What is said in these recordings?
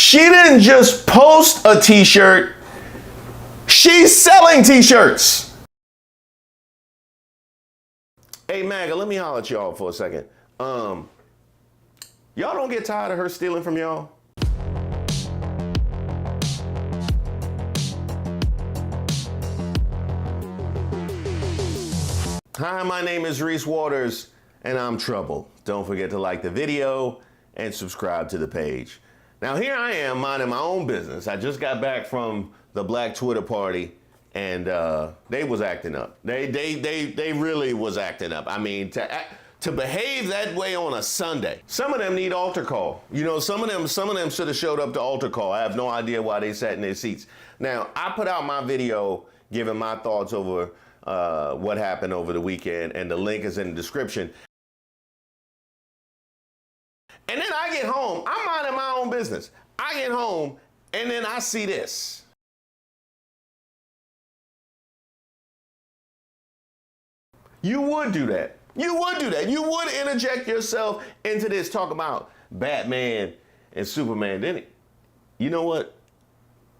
She didn't just post a t-shirt, she's selling t-shirts. Hey, MAGA, let me holler at y'all for a second. Y'all don't get tired of her stealing from y'all? Hi, my name is Reese Waters, and I'm trouble. Don't forget to like the video and subscribe to the page. Now here I am minding my own business. I just got back from the Black Twitter party, and they was acting up. They really was acting up. I mean, to behave that way on a Sunday. Some of them need altar call. You know, some of them should have showed up to altar call. I have no idea why they sat in their seats. Now, I put out my video giving my thoughts over what happened over the weekend, and the link is in the description. And then I get home, I'm minding my own business. I get home, and then I see this. You would do that. You would do that. You would interject yourself into this, talk about Batman and Superman, didn't it? You know what?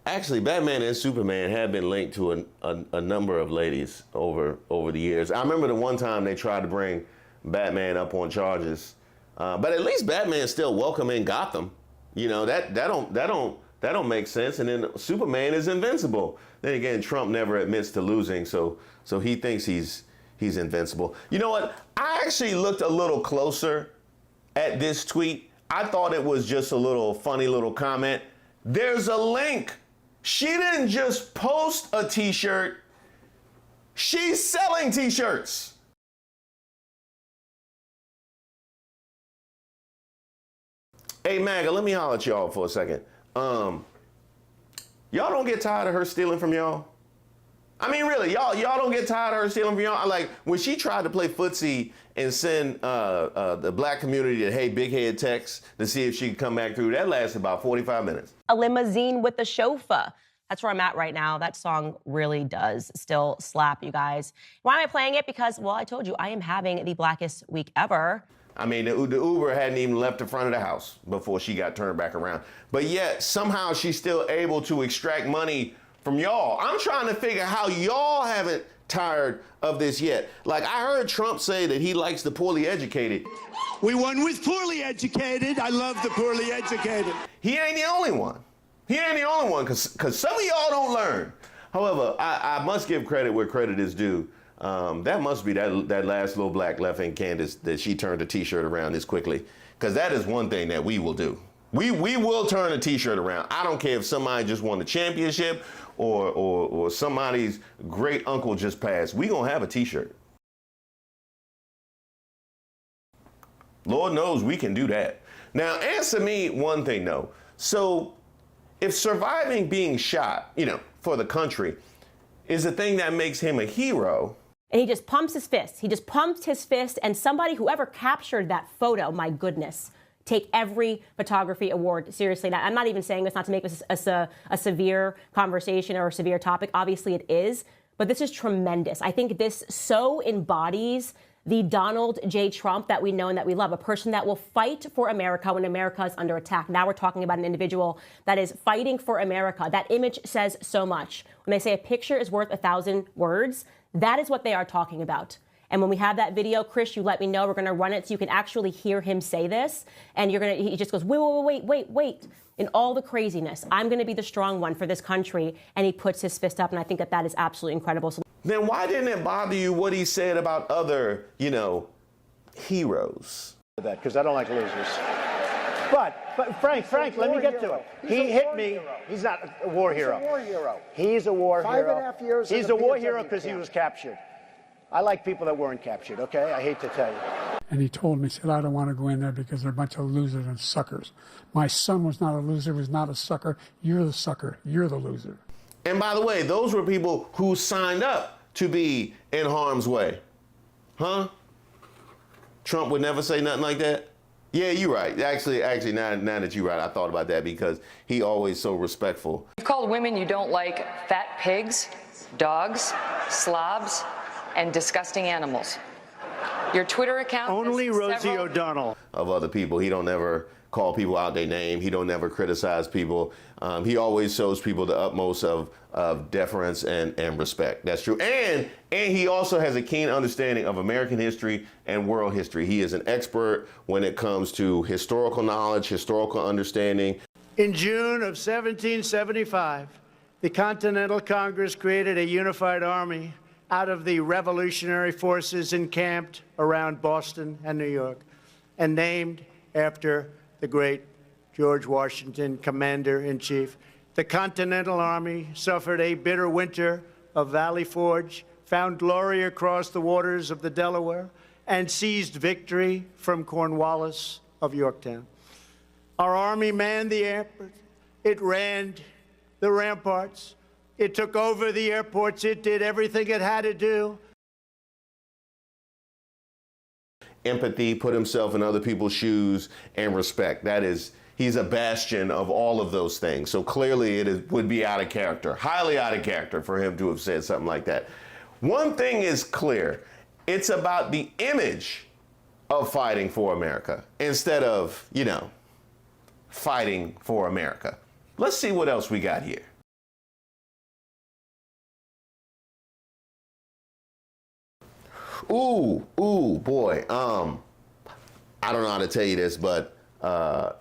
Actually, Batman and Superman have been linked to a number of ladies over the years. I remember the one time they tried to bring Batman up on charges, but at least Batman's still welcome in Gotham. You know, that don't make sense. And then Superman is invincible. Then again, Trump never admits to losing, so he thinks he's invincible. You know what? I actually looked a little closer at this tweet. I thought it was just a little funny little comment. There's a link. She didn't just post a t-shirt, she's selling t-shirts. Hey, MAGA, let me holler at y'all for a second. Y'all don't get tired of her stealing from y'all? I mean, really, y'all don't get tired of her stealing from y'all? Like, when she tried to play footsie and send the black community a hey, big head text to see if she could come back through, that lasted about 45 minutes. A limousine with the chauffeur. That's where I'm at right now. That song really does still slap, you guys. Why am I playing it? Because, well, I told you, I am having the blackest week ever. I mean, the Uber hadn't even left the front of the house before she got turned back around. But yet, somehow she's still able to extract money from y'all. I'm trying to figure how y'all haven't tired of this yet. Like, I heard Trump say that he likes the poorly educated. We won with poorly educated. I love the poorly educated. He ain't the only one. He ain't the only one, because some of y'all don't learn. However, I must give credit where credit is due. That must be that last little black left in Candace that she turned a t-shirt around this quickly. Because that is one thing that we will do. We will turn a t-shirt around. I don't care if somebody just won the championship or somebody's great uncle just passed. We gonna have a t-shirt. Lord knows we can do that. Now, answer me one thing though. So, if surviving being shot, you know, for the country is the thing that makes him a hero. And he just pumps his fist. He just pumped his fist, and whoever captured that photo, my goodness, take every photography award seriously. Now, I'm not even saying this not to make this a severe conversation or a severe topic. Obviously it is, but this is tremendous. I think this so embodies the Donald J. Trump that we know and that we love, a person that will fight for America when America is under attack. Now we're talking about an individual that is fighting for America. That image says so much. When they say a picture is worth 1,000 words, that is what they are talking about. And when we have that video, Chris, you let me know. We're going to run it so you can actually hear him say this. And he just goes, wait. In all the craziness, I'm going to be the strong one for this country. And he puts his fist up. And I think that is absolutely incredible. So then why didn't it bother you what he said about other, you know, heroes? Because I don't like losers. But Frank, let me get to it. He hit me. He's not a war hero. He's a war hero. He's a war hero. 5.5 years. He's a war hero because he was captured. I like people that weren't captured, okay? I hate to tell you. And he told me, he said, I don't want to go in there because they're a bunch of losers and suckers. My son was not a loser, was not a sucker. You're the sucker. You're the loser. And by the way, those were people who signed up to be in harm's way. Huh? Trump would never say nothing like that? Yeah, you're right. Actually, now that you're right, I thought about that because he always so respectful. You've called women you don't like fat pigs, dogs, slobs, and disgusting animals. Your Twitter account... Only Rosie O'Donnell. Of other people. He don't ever call people out their name. He don't never criticize people. He always shows people the utmost of deference and respect. That's true. And he also has a keen understanding of American history and world history. He is an expert when it comes to historical knowledge, historical understanding. In June of 1775, the Continental Congress created a unified army out of the revolutionary forces encamped around Boston and New York, and named after the great George Washington, Commander-in-Chief. The Continental Army suffered a bitter winter of Valley Forge, found glory across the waters of the Delaware, and seized victory from Cornwallis of Yorktown. Our army manned the airport. It ran the ramparts. It took over the airports. It did everything it had to do. Empathy, put himself in other people's shoes, and respect. He's a bastion of all of those things. So clearly would be out of character, highly out of character for him to have said something like that. One thing is clear. It's about the image of fighting for America instead of, fighting for America. Let's see what else we got here. Ooh, boy. I don't know how to tell you this, but the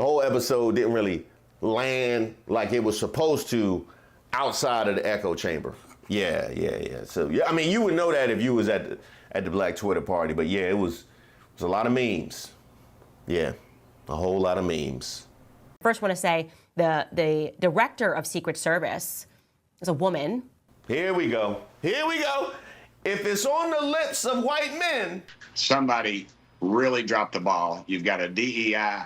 whole episode didn't really land like it was supposed to outside of the echo chamber. Yeah. So yeah, I mean, you would know that if you was at the Black Twitter party, but yeah, it was a lot of memes. Yeah, a whole lot of memes. First, want to say the director of Secret Service is a woman. Here we go. If it's on the lips of white men. Somebody really dropped the ball. You've got a DEI,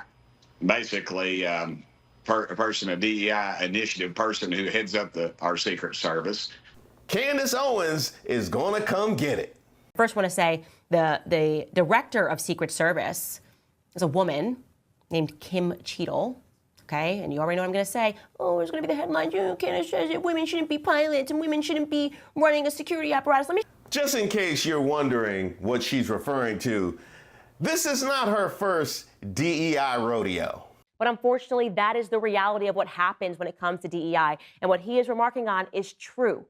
basically a DEI initiative person who heads up our Secret Service. Candace Owens is gonna come get it. First, want to say the director of Secret Service is a woman named Kim Cheadle. Okay, and you already know what I'm going to say. Oh, there's going to be the headline. Candace says that women shouldn't be pilots and women shouldn't be running a security apparatus. Just in case you're wondering what she's referring to, this is not her first DEI rodeo. But unfortunately, that is the reality of what happens when it comes to DEI. And what he is remarking on is true.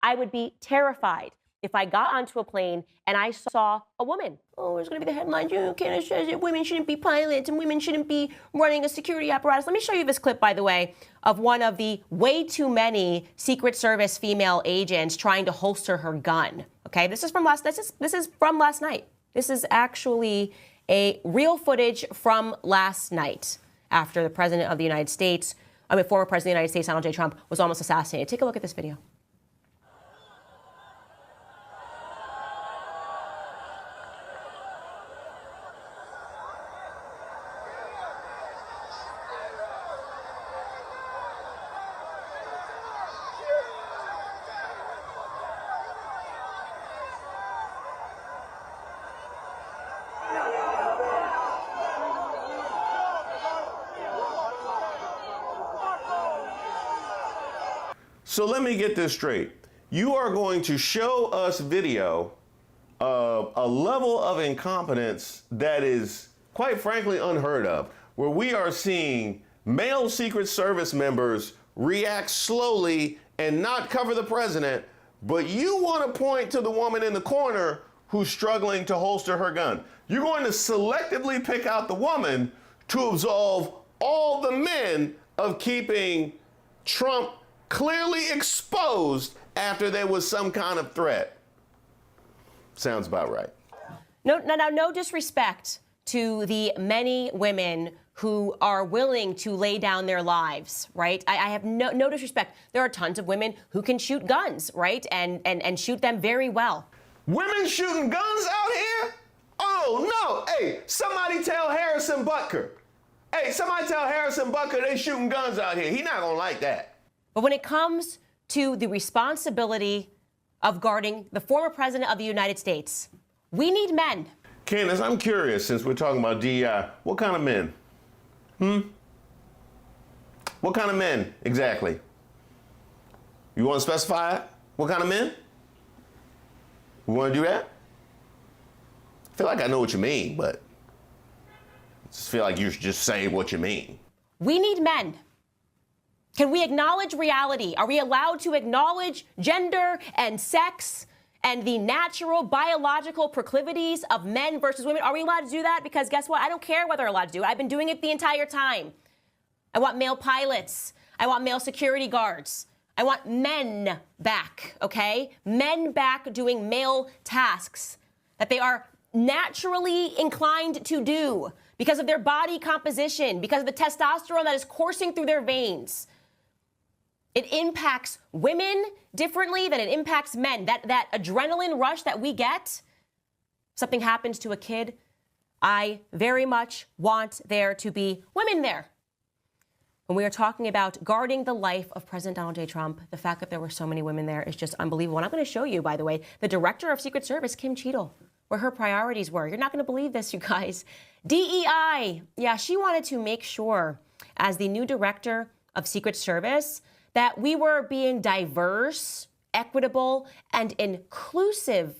I would be terrified if I got onto a plane and I saw a woman. Oh, there's going to be the headline. Candace says that women shouldn't be pilots and women shouldn't be running a security apparatus. Let me show you this clip, by the way, of one of the way too many Secret Service female agents trying to holster her gun. Okay, this is from last night. This is actually a real footage from last night after the President of the United States, former President of the United States, Donald J. Trump, was almost assassinated. Take a look at this video. So let me get this straight. You are going to show us video of a level of incompetence that is, quite frankly, unheard of, where we are seeing male Secret Service members react slowly and not cover the president, but you want to point to the woman in the corner who's struggling to holster her gun. You're going to selectively pick out the woman to absolve all the men of keeping Trump clearly exposed after there was some kind of threat. Sounds about right. No disrespect to the many women who are willing to lay down their lives, right? I have no disrespect. There are tons of women who can shoot guns, right? And shoot them very well. Women shooting guns out here? Oh, no. Hey, somebody tell Harrison Butker. They shooting guns out here. He not gonna like that. But when it comes to the responsibility of guarding the former president of the United States, we need men. Candace, I'm curious, since we're talking about DEI, what kind of men? What kind of men, exactly? You want to specify it? What kind of men? We want to do that? I feel like I know what you mean, but just feel like you should just say what you mean. We need men. Can we acknowledge reality? Are we allowed to acknowledge gender and sex and the natural biological proclivities of men versus women? Are we allowed to do that? Because guess what? I don't care whether we're allowed to do it. I've been doing it the entire time. I want male pilots. I want male security guards. I want men back, okay? Men back doing male tasks that they are naturally inclined to do because of their body composition, because of the testosterone that is coursing through their veins. It impacts women differently than it impacts men. That adrenaline rush that we get, something happens to a kid, I very much want there to be women there. When we are talking about guarding the life of President Donald J. Trump, the fact that there were so many women there is just unbelievable. And I'm going to show you, by the way, the director of Secret Service, Kim Cheadle, where her priorities were. You're not going to believe this, you guys. DEI. Yeah, she wanted to make sure, as the new director of Secret Service, that we were being diverse, equitable, and inclusive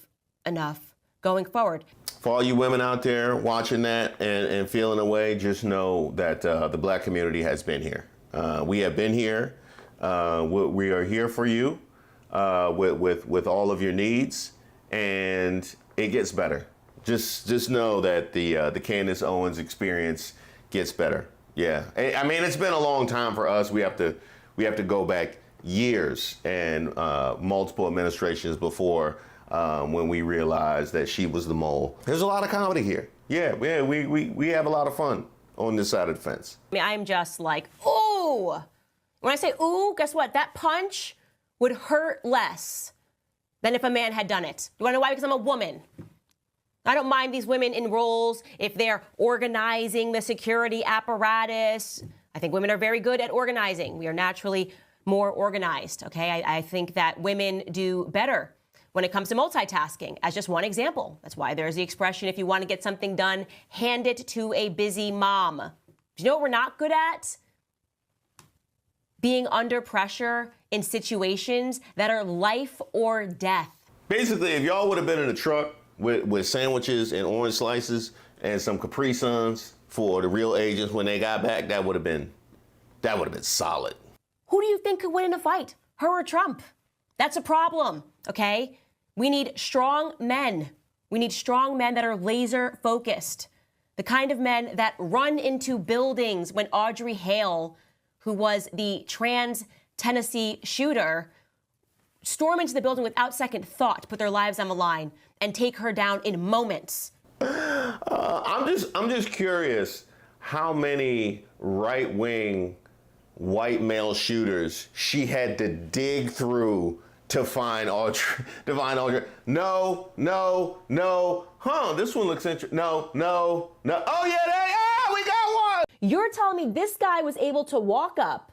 enough going forward. For all you women out there watching that and feeling away, just know that the black community has been here. We have been here. We are here for you with all of your needs, and it gets better. Just know that the Candace Owens experience gets better. Yeah, I mean, it's been a long time for us. We have to go back years and multiple administrations before when we realized that she was the mole. There's a lot of comedy here. Yeah, we have a lot of fun on this side of the fence. I mean, I'm just like, ooh. When I say ooh, guess what? That punch would hurt less than if a man had done it. You want to know why? Because I'm a woman. I don't mind these women in roles if they're organizing the security apparatus. I think women are very good at organizing. We are naturally more organized, okay? I think that women do better when it comes to multitasking, as just one example. That's why there's the expression, if you want to get something done, hand it to a busy mom. Do you know what we're not good at? Being under pressure in situations that are life or death. Basically, if y'all would have been in a truck with sandwiches and orange slices and some Capri Suns for the real agents when they got back, that would have been solid. Who do you think could win in a fight? Her or Trump? That's a problem, okay? We need strong men. We need strong men that are laser focused. The kind of men that run into buildings when Audrey Hale, who was the trans Tennessee shooter, storm into the building without second thought, put their lives on the line, and take her down in moments. I'm just curious how many right-wing white male shooters she had to dig through to find Audrey. No. This one looks interesting. No. Oh yeah, we got one. You're telling me this guy was able to walk up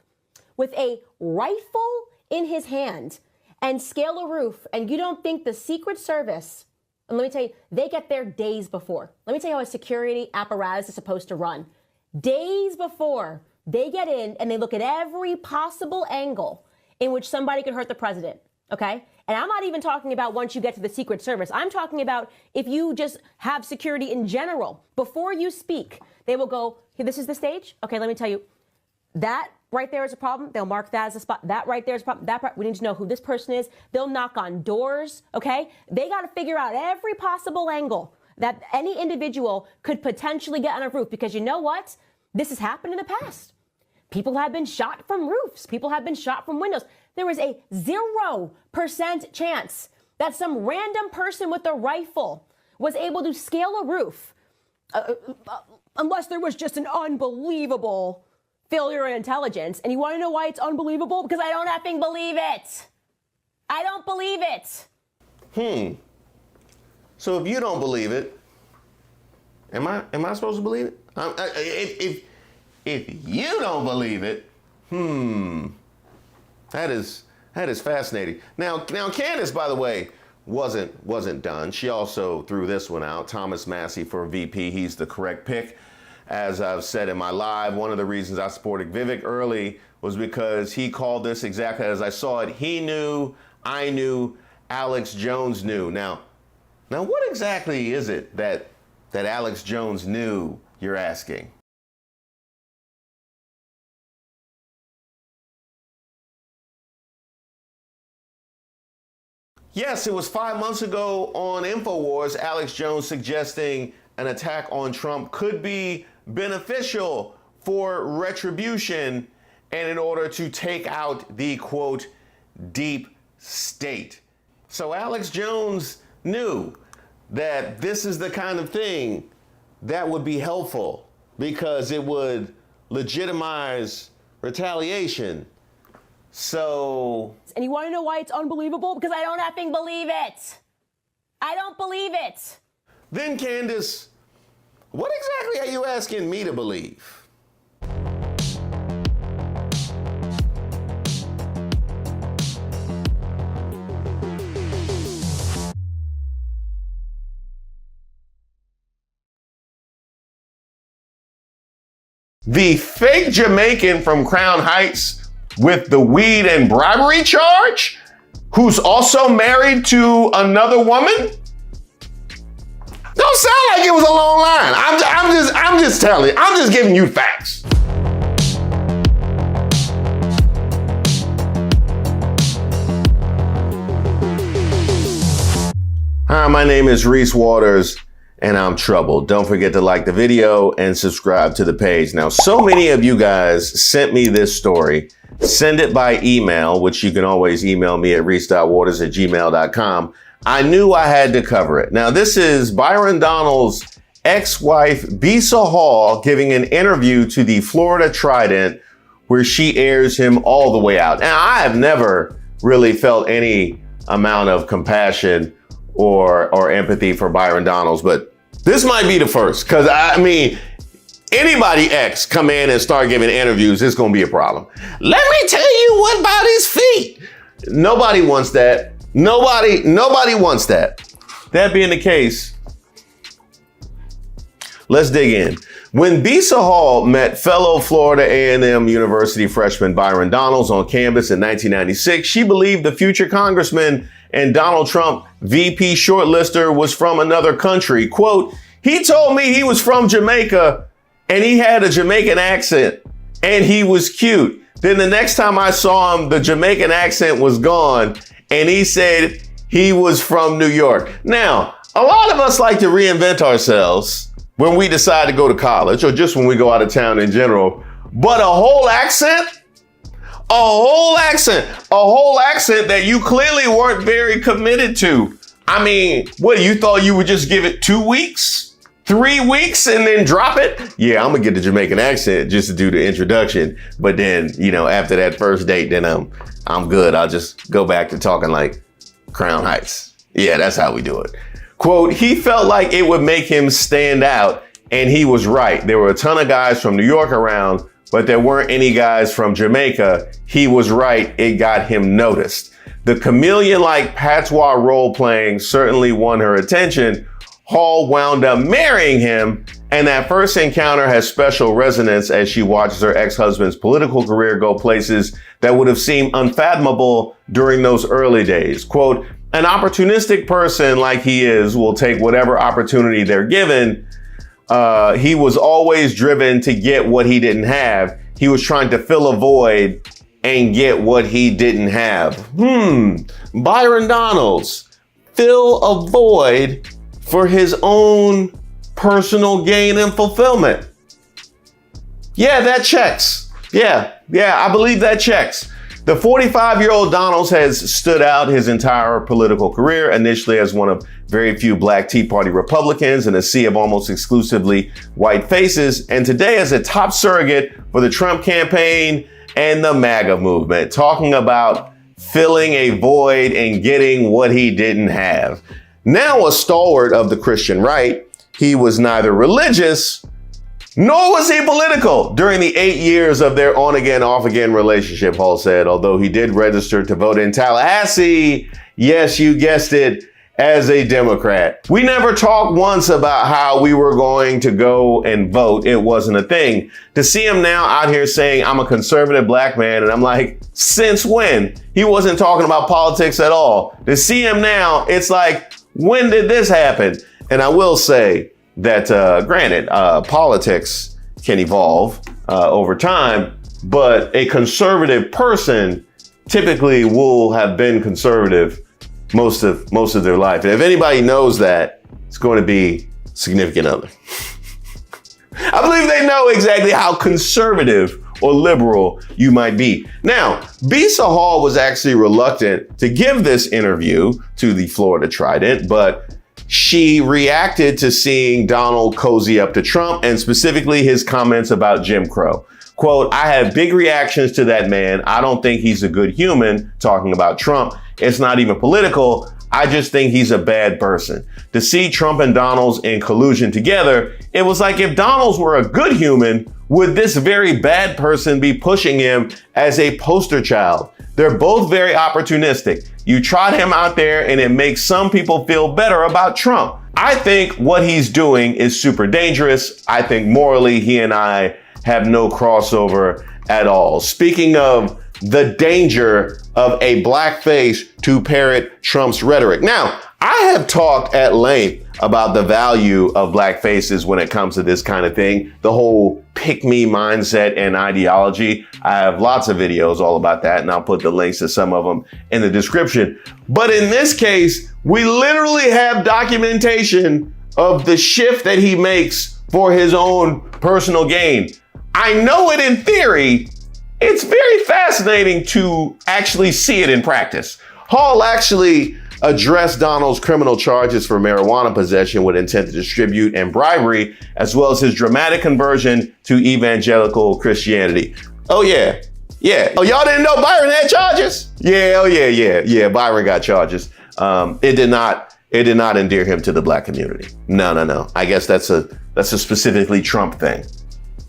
with a rifle in his hand and scale a roof, and you don't think the Secret Service, and let me tell you, they get there days before. Let me tell you how a security apparatus is supposed to run. Days before, they get in and they look at every possible angle in which somebody could hurt the president, okay? And I'm not even talking about once you get to the Secret Service. I'm talking about if you just have security in general. Before you speak, they will go, here, this is the stage? Okay, let me tell you, that right there is a problem. They'll mark that as a spot. That right there is a problem. We need to know who this person is. They'll knock on doors, okay? They got to figure out every possible angle that any individual could potentially get on a roof, because you know what? This has happened in the past. People have been shot from roofs. People have been shot from windows. There is a 0% chance that some random person with a rifle was able to scale a roof, unless there was just an unbelievable failure in intelligence. And you want to know why it's unbelievable? Because I don't effing believe it. I don't believe it. So if you don't believe it, am I supposed to believe it? If you don't believe it, that is fascinating. Now Candace, by the way, wasn't done. She also threw this one out. Thomas Massey for VP. He's the correct pick. As I've said in my live, one of the reasons I supported Vivek early was because he called this exactly as I saw it. He knew, I knew, Alex Jones knew. Now what exactly is it that Alex Jones knew you're asking? Yes, it was 5 months ago on InfoWars, Alex Jones suggesting an attack on Trump could be beneficial for retribution and in order to take out the, quote, deep state. So Alex Jones knew that this is the kind of thing that would be helpful because it would legitimize retaliation. So... And you want to know why it's unbelievable? Because I don't effing believe it. I don't believe it. Then, Candace, what exactly are you asking me to believe? The fake Jamaican from Crown Heights with the weed and bribery charge, who's also married to another woman? Don't sound like it was a long line. I'm just telling you. I'm just giving you facts. Hi, my name is Reese Waters, and I'm troubled. Don't forget to like the video and subscribe to the page. Now, so many of you guys sent me this story. Send it by email, which you can always email me at reese.waters@gmail.com. I knew I had to cover it. Now, this is Byron Donalds' ex-wife, Bisa Hall, giving an interview to the Florida Trident where she airs him all the way out. Now, I have never really felt any amount of compassion or empathy for Byron Donalds, but this might be the first, because I mean, anybody ex come in and start giving interviews, it's gonna be a problem. Let me tell you what about his feet. Nobody wants that. Nobody wants that. That being the case, let's dig in. When Bisa Hall met fellow Florida A&M University freshman Byron Donalds on campus in 1996, she believed the future congressman and Donald Trump VP shortlister was from another country. Quote, he told me he was from Jamaica and he had a Jamaican accent and he was cute. Then the next time I saw him, the Jamaican accent was gone and he said he was from New York. Now, a lot of us like to reinvent ourselves when we decide to go to college or just when we go out of town in general. But a whole accent that you clearly weren't very committed to. I mean, what, you thought you would just give it 2 weeks, 3 weeks and then drop it? Yeah, I'm gonna get the Jamaican accent just to do the introduction. But then, after that first date, then I'm good. I'll just go back to talking like Crown Heights. Yeah, that's how we do it. Quote, he felt like it would make him stand out, and he was right. There were a ton of guys from New York around, but there weren't any guys from Jamaica. He was right. It got him noticed. The chameleon-like patois role-playing certainly won her attention. Hall wound up marrying him, and that first encounter has special resonance as she watches her ex-husband's political career go places that would have seemed unfathomable during those early days. Quote, an opportunistic person like he is will take whatever opportunity they're given. He was always driven to get what he didn't have. He was trying to fill a void and get what he didn't have. Byron Donalds, fill a void for his own personal gain and fulfillment. Yeah, that checks. Yeah, I believe that checks. The 45-year-old Donalds has stood out his entire political career, initially as one of very few black Tea Party Republicans in a sea of almost exclusively white faces, and today as a top surrogate for the Trump campaign and the MAGA movement, talking about filling a void and getting what he didn't have. Now a stalwart of the Christian right, he was neither religious nor was he political during the 8 years of their on-again, off-again relationship, Hall said, although he did register to vote in Tallahassee, yes, you guessed it, as a Democrat. We never talked once about how we were going to go and vote. It wasn't a thing. To see him now out here saying, I'm a conservative black man, and I'm like, since when? He wasn't talking about politics at all. To see him now, it's like, when did this happen? And I will say, that, granted, politics can evolve over time, but a conservative person typically will have been conservative most of their life. And if anybody knows that, it's going to be significant other. I believe they know exactly how conservative or liberal you might be. Now, Bisa Hall was actually reluctant to give this interview to the Florida Trident, but she reacted to seeing Donald cozy up to Trump and specifically his comments about Jim Crow. Quote, I have big reactions to that man. I don't think he's a good human, talking about Trump. It's not even political. I just think he's a bad person. To see Trump and Donald's in collusion together, it was like if Donald's were a good human, would this very bad person be pushing him as a poster child? They're both very opportunistic. You trot him out there and it makes some people feel better about Trump. I think what he's doing is super dangerous. I think morally he and I have no crossover at all. Speaking of the danger of a blackface to parrot Trump's rhetoric. Now, I have talked at length about the value of black faces when it comes to this kind of thing, the whole pick me mindset and ideology. I have lots of videos all about that, and I'll put the links to some of them in the description. But in this case, we literally have documentation of the shift that he makes for his own personal gain. I know it in theory. It's very fascinating to actually see it in practice. Hall actually addressed Donald's criminal charges for marijuana possession with intent to distribute and bribery, as well as his dramatic conversion to evangelical Christianity. Oh yeah. Oh, y'all didn't know Byron had charges? Yeah, Byron got charges. It did not endear him to the black community. No. I guess that's a specifically Trump thing.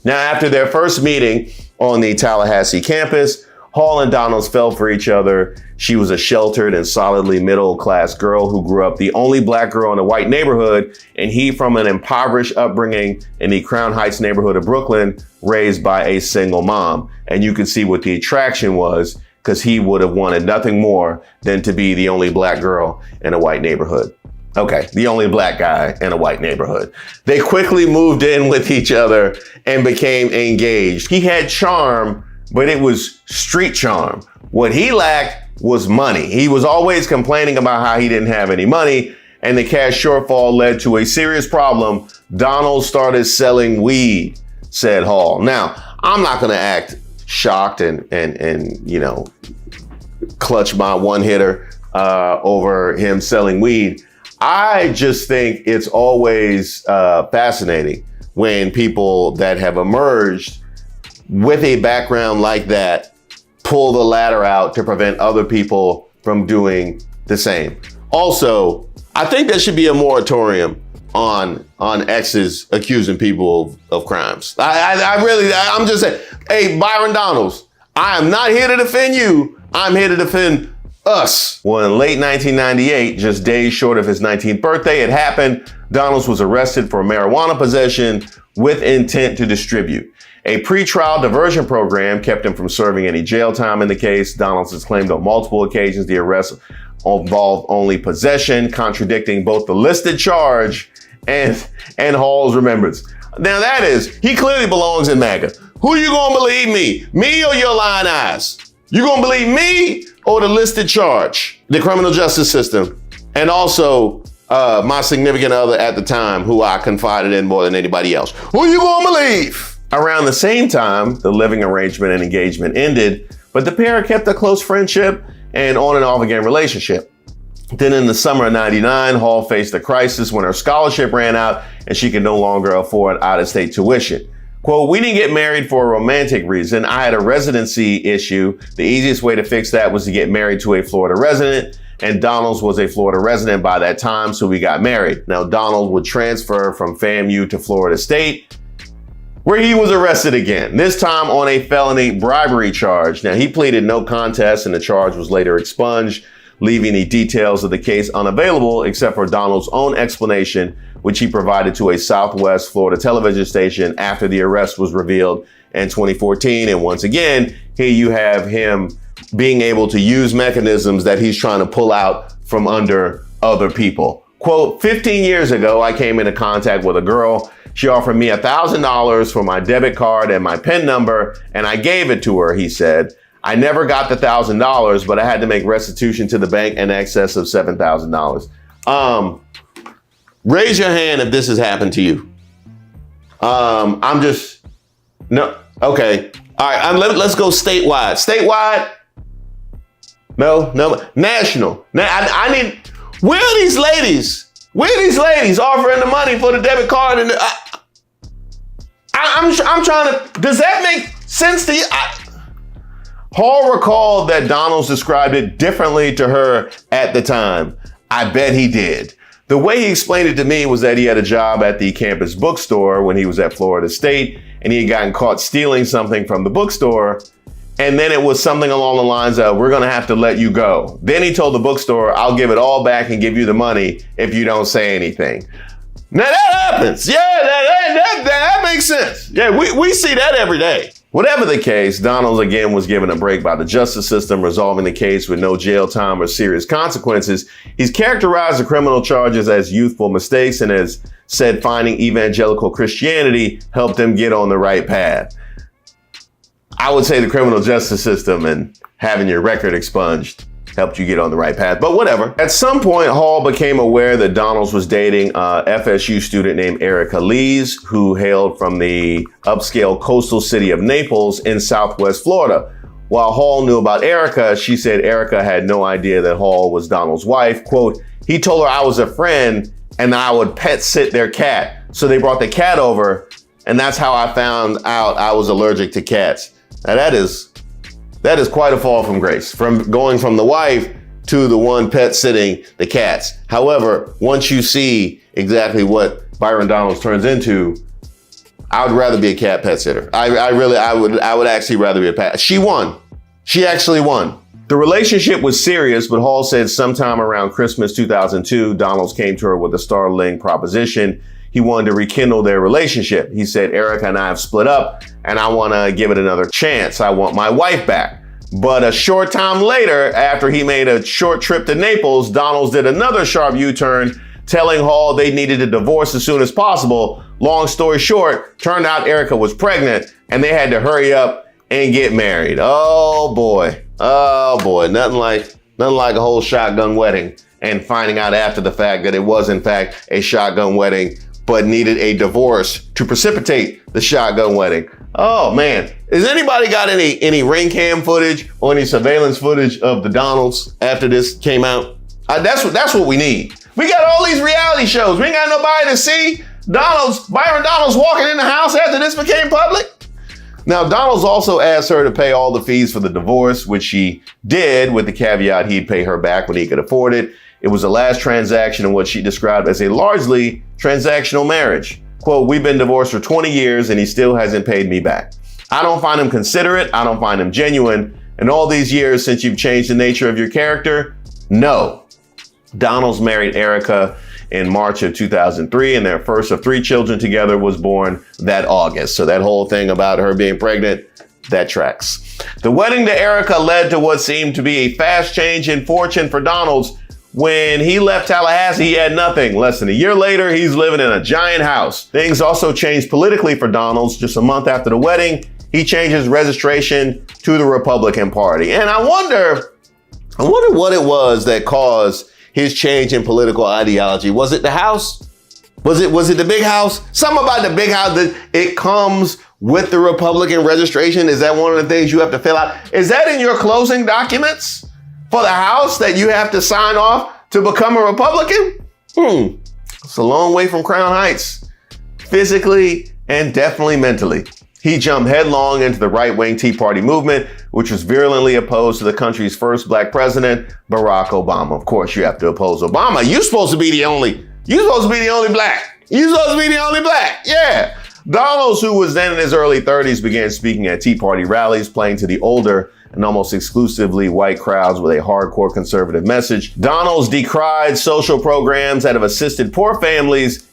Now, after their first meeting on the Tallahassee campus, Hall and Donalds fell for each other. She was a sheltered and solidly middle-class girl who grew up the only black girl in a white neighborhood, and he from an impoverished upbringing in the Crown Heights neighborhood of Brooklyn, raised by a single mom. And you can see what the attraction was, because he would have wanted nothing more than to be the only black girl in a white neighborhood. Okay, the only black guy in a white neighborhood. They quickly moved in with each other and became engaged. He had charm, but it was street charm. What he lacked was money. He was always complaining about how he didn't have any money, and the cash shortfall led to a serious problem. Donald started selling weed, said Hall. Now, I'm not gonna act shocked and clutch my one hitter over him selling weed. I just think it's always fascinating when people that have emerged with a background like that pull the ladder out to prevent other people from doing the same. Also, I think there should be a moratorium on exes accusing people of crimes. I'm just saying, hey, Byron Donalds, I am not here to defend you. I'm here to defend us. Well, in late 1998, just days short of his 19th birthday, it happened. Donalds was arrested for marijuana possession with intent to distribute. A pretrial diversion program kept him from serving any jail time in the case. Donalds has claimed on multiple occasions the arrest involved only possession, contradicting both the listed charge and Hall's remembrance. Now that is, he clearly belongs in MAGA. Who you gonna believe, me or your lying eyes? You gonna believe me or the listed charge, the criminal justice system, and also my significant other at the time, who I confided in more than anybody else? Who you gonna believe? Around the same time, the living arrangement and engagement ended, but the pair kept a close friendship and on and off again relationship. Then in the summer of '99, Hall faced a crisis when her scholarship ran out and she could no longer afford out-of-state tuition. Quote, we didn't get married for a romantic reason. I had a residency issue. The easiest way to fix that was to get married to a Florida resident, and Donalds was a Florida resident by that time, so we got married. Now, Donald would transfer from FAMU to Florida State, where he was arrested again, this time on a felony bribery charge. Now, he pleaded no contest, and the charge was later expunged, leaving the details of the case unavailable except for Donald's own explanation, which he provided to a Southwest Florida television station after the arrest was revealed in 2014. And once again, here you have him being able to use mechanisms that he's trying to pull out from under other people. Quote, 15 years ago, I came into contact with a girl. She offered me $1,000 for my debit card and my PIN number, and I gave it to her, he said. I never got the $1,000, but I had to make restitution to the bank in excess of $7,000. Raise your hand if this has happened to you. No, okay. All right, let's go statewide. Statewide? No. National. I need, where are these ladies? Where are these ladies offering the money for the debit card? And I'm trying to, does that make sense to you? Hall recalled that Donalds described it differently to her at the time. I bet he did. The way he explained it to me was that he had a job at the campus bookstore when he was at Florida State, and he had gotten caught stealing something from the bookstore. And then it was something along the lines of, we're gonna have to let you go. Then he told the bookstore, I'll give it all back and give you the money if you don't say anything. Now that happens. Yeah, that makes sense. Yeah, we see that every day. Whatever the case, Donalds again was given a break by the justice system, resolving the case with no jail time or serious consequences. He's characterized the criminal charges as youthful mistakes and has said finding evangelical Christianity helped him get on the right path. I would say the criminal justice system and having your record expunged helped you get on the right path, but whatever. At some point, Hall became aware that Donalds was dating a FSU student named Erica Lees, who hailed from the upscale coastal city of Naples in Southwest Florida. While Hall knew about Erica, she said Erica had no idea that Hall was Donalds' wife. Quote, he told her I was a friend and I would pet sit their cat. So they brought the cat over, and that's how I found out I was allergic to cats. Now that is quite a fall from grace, from going from the wife to the one pet sitting the cats. However, once you see exactly what Byron Donalds turns into, I would rather be a cat pet sitter. I would actually rather be a pet. She won. She actually won. The relationship was serious, but Hall said sometime around Christmas 2002, Donalds came to her with a startling proposition. He wanted to rekindle their relationship. He said, Erica and I have split up and I want to give it another chance. I want my wife back. But a short time later, after he made a short trip to Naples, Donalds did another sharp U-turn, telling Hall they needed a divorce as soon as possible. Long story short, turned out Erica was pregnant and they had to hurry up and get married. Oh boy, nothing like a whole shotgun wedding and finding out after the fact that it was in fact a shotgun wedding, but needed a divorce to precipitate the shotgun wedding. Oh man, has anybody got any ring cam footage or any surveillance footage of the Donalds after this came out? That's what we need. We got all these reality shows. We ain't got nobody to see Byron Donalds walking in the house after this became public. Now, Donalds also asked her to pay all the fees for the divorce, which she did with the caveat he'd pay her back when he could afford it. It was the last transaction in what she described as a largely transactional marriage. Quote, we've been divorced for 20 years and he still hasn't paid me back. I don't find him considerate. I don't find him genuine. In all these years since you've changed the nature of your character, no. Donalds married Erica in March of 2003 and their first of 3 children together was born that August. So that whole thing about her being pregnant, that tracks. The wedding to Erica led to what seemed to be a fast change in fortune for Donalds. When he left Tallahassee, he had nothing. Less than a year later, he's living in a giant house. Things also changed politically for Donalds. Just a month after the wedding, he changed his registration to the Republican Party. And I wonder what it was that caused his change in political ideology. Was it the house? Was it the big house? Something about the big house, that it comes with the Republican registration. Is that one of the things you have to fill out? Is that in your closing documents for the house that you have to sign off to become a Republican? It's a long way from Crown Heights, physically and definitely mentally. He jumped headlong into the right-wing Tea Party movement, which was virulently opposed to the country's first black president, Barack Obama. Of course, you have to oppose Obama. You're supposed to be the only black. You're supposed to be the only black. Yeah. Donalds, who was then in his early 30s, began speaking at Tea Party rallies, playing to the older and almost exclusively white crowds with a hardcore conservative message. Donalds decried social programs that have assisted poor families,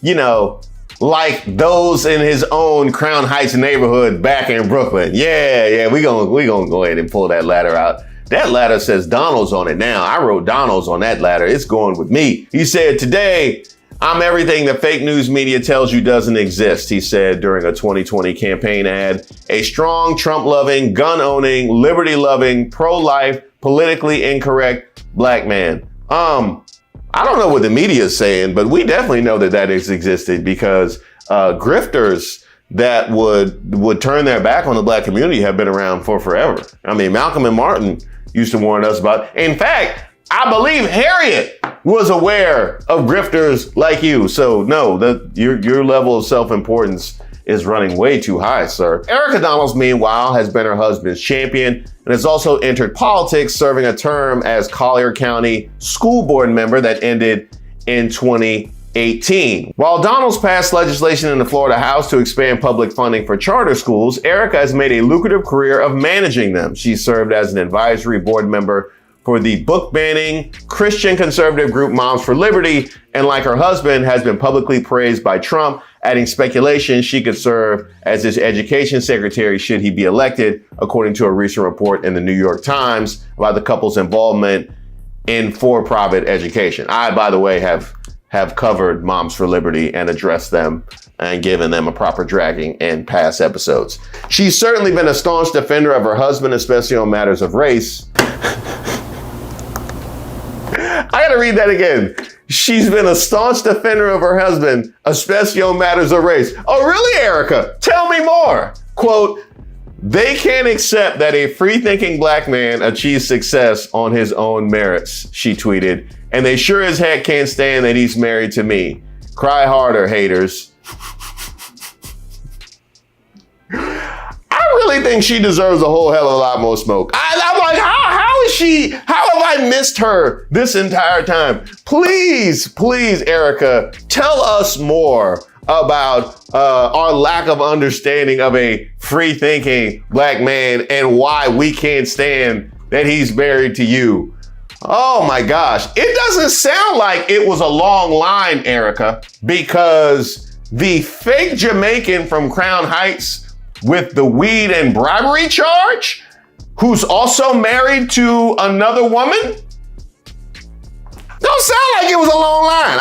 like those in his own Crown Heights neighborhood back in Brooklyn. Yeah, we gonna go ahead and pull that ladder out. That ladder says Donald's on it now. I wrote Donald's on that ladder. It's going with me. He said, today, I'm everything the fake news media tells you doesn't exist, he said during a 2020 campaign ad. A strong, Trump-loving, gun-owning, liberty-loving, pro-life, politically incorrect black man. I don't know what the media is saying, but we definitely know that has existed because grifters that would turn their back on the black community have been around for forever. I mean, Malcolm and Martin used to warn us about. In fact, I believe Harriet was aware of grifters like you. So no, your level of self-importance is running way too high, sir. Erica Donalds, meanwhile, has been her husband's champion and has also entered politics, serving a term as Collier County school board member that ended in 2018. While Donalds passed legislation in the Florida House to expand public funding for charter schools, Erica has made a lucrative career of managing them. She served as an advisory board member for the book-banning Christian conservative group Moms for Liberty, and like her husband, has been publicly praised by Trump, adding speculation she could serve as his education secretary should he be elected, according to a recent report in the New York Times about the couple's involvement in for-profit education. I, by the way, have covered Moms for Liberty and addressed them and given them a proper dragging in past episodes. She's certainly been a staunch defender of her husband, especially on matters of race. I gotta read that again. She's been a staunch defender of her husband, especially on matters of race. Oh, really, Erica? Tell me more. Quote, they can't accept that a free-thinking black man achieves success on his own merits, she tweeted. And they sure as heck can't stand that he's married to me. Cry harder, haters. I really think she deserves a whole hell of a lot more smoke. I'm like, how is she? How have I missed her this entire time? Please, Erica, tell us more about our lack of understanding of a free-thinking black man and why we can't stand that he's married to you. Oh my gosh. It doesn't sound like it was a long line, Erica, because the fake Jamaican from Crown Heights with the weed and bribery charge, who's also married to another woman, don't sound like it was a long line.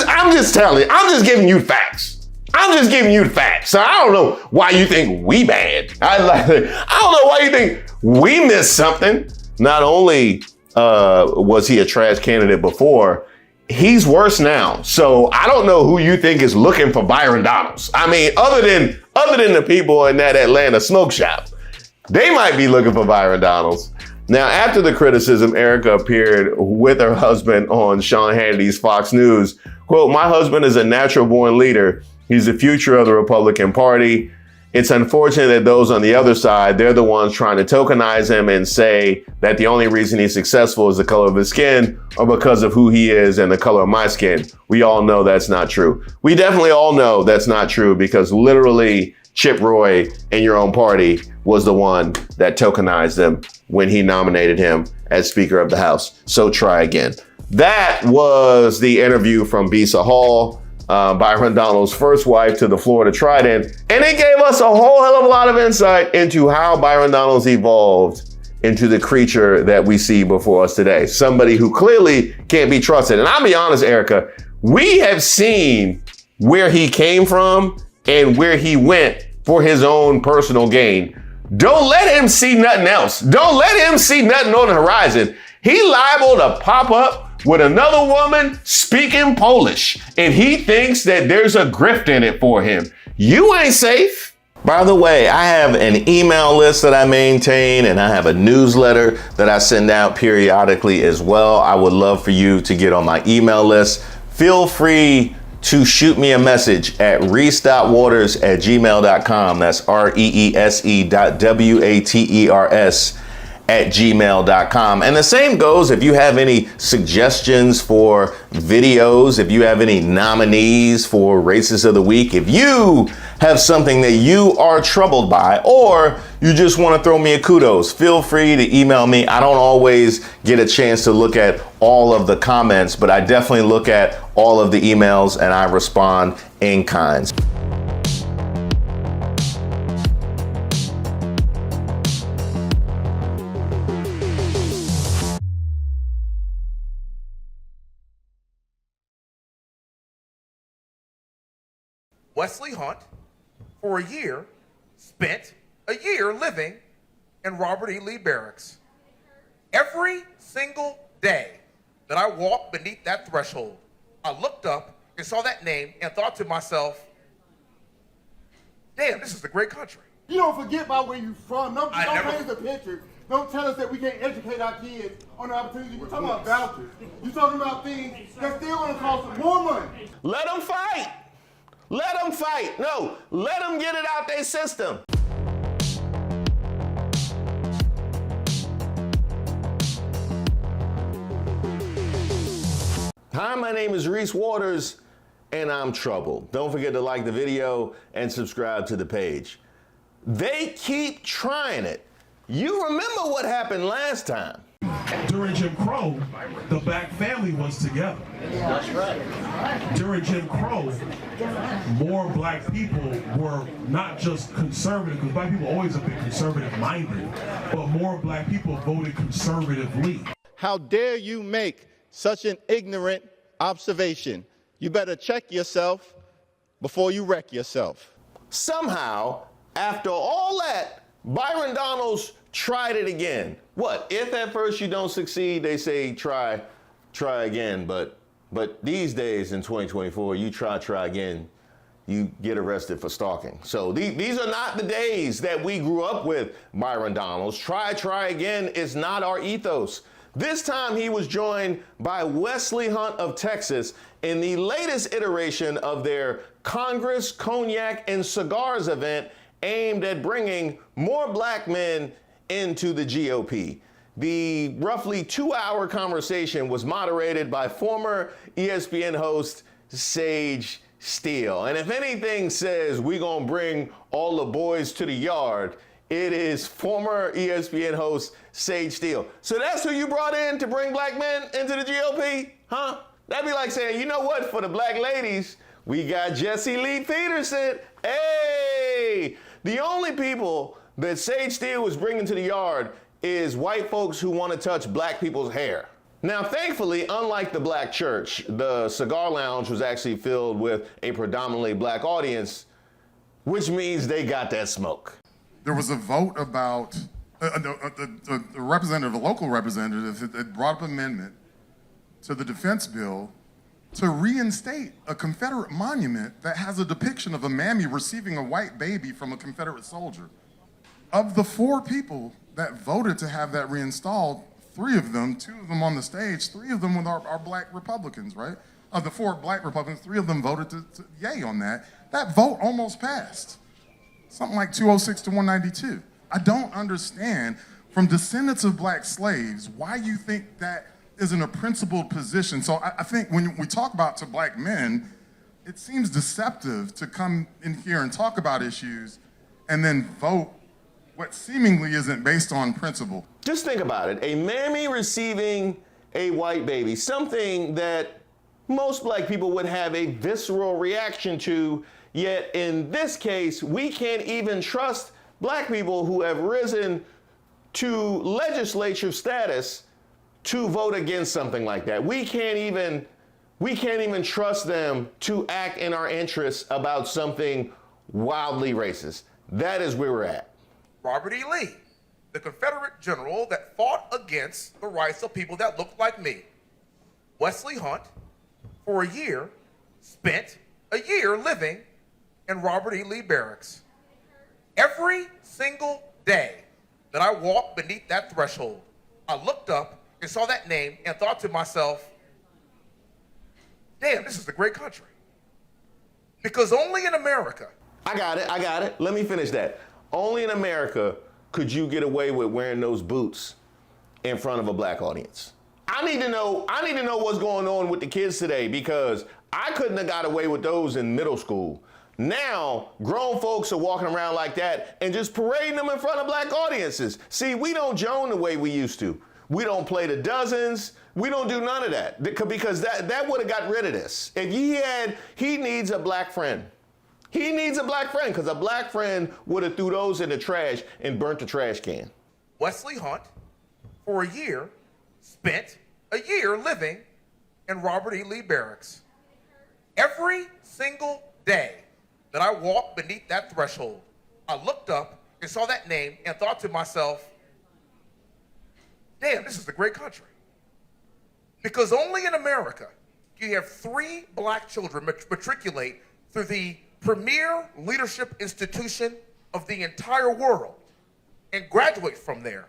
I'm just telling you, I'm just giving you facts. I'm just giving you the facts. So I don't know why you think we bad. I don't know why you think we missed something. Not only was he a trash candidate before, he's worse now. So I don't know who you think is looking for Byron Donalds. I mean, other than the people in that Atlanta smoke shop, they might be looking for Byron Donalds. Now, after the criticism, Erica appeared with her husband on Sean Hannity's Fox News. Quote, my husband is a natural born leader. He's the future of the Republican Party. It's unfortunate that those on the other side, they're the ones trying to tokenize him and say that the only reason he's successful is the color of his skin or because of who he is and the color of my skin. We all know that's not true. We definitely all know that's not true because literally Chip Roy in your own party was the one that tokenized him when he nominated him as Speaker of the House. So try again. That was the interview from Bisa Hall, Byron Donalds' first wife, to the Florida Trident. And it gave us a whole hell of a lot of insight into how Byron Donalds evolved into the creature that we see before us today. Somebody who clearly can't be trusted. And I'll be honest, Erica, we have seen where he came from and where he went for his own personal gain. Don't let him see nothing else. Don't let him see nothing on the horizon. He liable to pop up with another woman speaking Polish, and he thinks that there's a grift in it for him. You ain't safe. By the way, I have an email list that I maintain, and I have a newsletter that I send out periodically as well. I would love for you to get on my email list. Feel free to shoot me a message at reese.waters@gmail.com. That's reese.waters@gmail.com. And the same goes if you have any suggestions for videos, if you have any nominees for Racist of the Week, if you have something that you are troubled by, or you just want to throw me a kudos, feel free to email me. I don't always get a chance to look at all of the comments, but I definitely look at all of the emails and I respond in kind. Wesley Hunt, for a year, spent a year living in Robert E. Lee Barracks. Every single day that I walked beneath that threshold, I looked up and saw that name and thought to myself, damn, this is a great country. You don't forget about where you're from. Don't never- paint the picture. Don't tell us that we can't educate our kids on the opportunity. We're talking about vouchers. You're talking about things that's still going to cost them more money. Let them fight. Let them fight. No, let them get it out their system. Hi, my name is Reese Waters, and I'm troubled. Don't forget to like the video and subscribe to the page. They keep trying it. You remember what happened last time. During Jim Crow, the black family was together. That's right. During Jim Crow, more black people were not just conservative, because black people always have been conservative-minded, but more black people voted conservatively. How dare you make such an ignorant observation? You better check yourself before you wreck yourself. Somehow, after all that, Byron Donalds tried it again. What? If at first you don't succeed, they say try again. But these days in 2024, you try again, you get arrested for stalking. So these are not the days that we grew up with Byron Donalds. Try again is not our ethos. This time he was joined by Wesley Hunt of Texas in the latest iteration of their Congress, Cognac, and Cigars event aimed at bringing more black men into the GOP. The roughly 2-hour conversation was moderated by former ESPN host Sage Steele. And if anything says we gonna bring all the boys to the yard, it is former ESPN host Sage Steele. So that's who you brought in to bring black men into the GOP? Huh? That'd be like saying, you know what, for the black ladies, we got Jesse Lee Peterson. Hey! The only people that Sage Steele was bringing to the yard is white folks who want to touch black people's hair. Now, thankfully, unlike the black church, the cigar lounge was actually filled with a predominantly black audience, which means they got that smoke. There was a vote about the representative, a local representative, that brought up an amendment to the defense bill to reinstate a Confederate monument that has a depiction of a mammy receiving a white baby from a Confederate soldier. Of the 4 people that voted to have that reinstalled, 3 of them, 2 of them on the stage, 3 of them were our black Republicans, right? Of the 4 black Republicans, 3 of them voted to yay on that. That vote almost passed. Something like 206 to 192. I don't understand, from descendants of black slaves, why you think that isn't a principled position. So I think when we talk about to black men, it seems deceptive to come in here and talk about issues and then vote what seemingly isn't based on principle. Just think about it. A mammy receiving a white baby, something that most black people would have a visceral reaction to, yet in this case, we can't even trust black people who have risen to legislature status to vote against something like that. We can't even trust them to act in our interests about something wildly racist. That is where we're at. Robert E. Lee, the Confederate general that fought against the rights of people that looked like me. Wesley Hunt, for a year, spent a year living in Robert E. Lee Barracks. Every single day that I walked beneath that threshold, I looked up and saw that name and thought to myself, damn, this is a great country. Because only in America. I got it. Let me finish that. Only in America could you get away with wearing those boots in front of a black audience. I need to know what's going on with the kids today, because I couldn't have got away with those in middle school. Now, grown folks are walking around like that and just parading them in front of black audiences. See, we don't joan the way we used to. We don't play the dozens. We don't do none of that, because that would have got rid of this. If he needs a black friend. He needs a black friend, because a black friend would have threw those in the trash and burnt the trash can. Wesley Hunt, for a year, spent a year living in Robert E. Lee Barracks. Every single day that I walked beneath that threshold. I looked up and saw that name and thought to myself, damn, this is a great country. Because only in America do you have 3 black children matriculate through the premier leadership institution of the entire world and graduate from there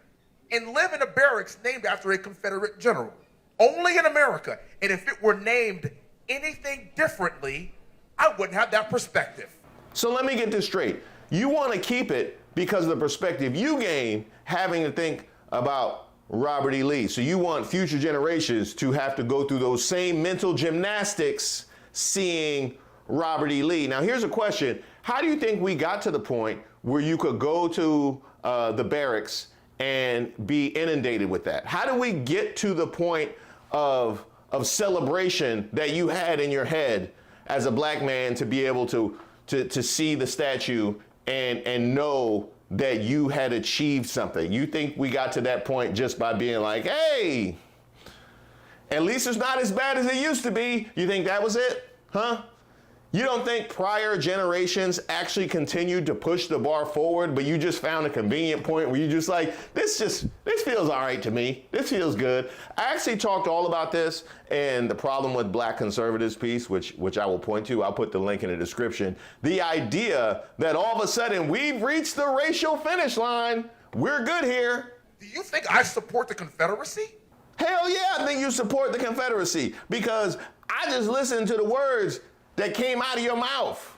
and live in a barracks named after a Confederate general. Only in America. And if it were named anything differently, I wouldn't have that perspective. So let me get this straight. You want to keep it because of the perspective you gain having to think about Robert E. Lee. So you want future generations to have to go through those same mental gymnastics seeing Robert E. Lee. Now here's a question. How do you think we got to the point where you could go to the barracks and be inundated with that? How do we get to the point of celebration that you had in your head as a black man to be able to see the statue and know that you had achieved something? You think we got to that point just by being like, hey, at least it's not as bad as it used to be? You think that was it? Huh? You don't think prior generations actually continued to push the bar forward, but you just found a convenient point where you just like, this feels all right to me. This feels good. I actually talked all about this and the problem with Black Conservatives piece, which I will point to. I'll put the link in the description. The idea that all of a sudden we've reached the racial finish line. We're good here. Do you think I support the Confederacy? Hell yeah, I think you support the Confederacy because I just listened to the words that came out of your mouth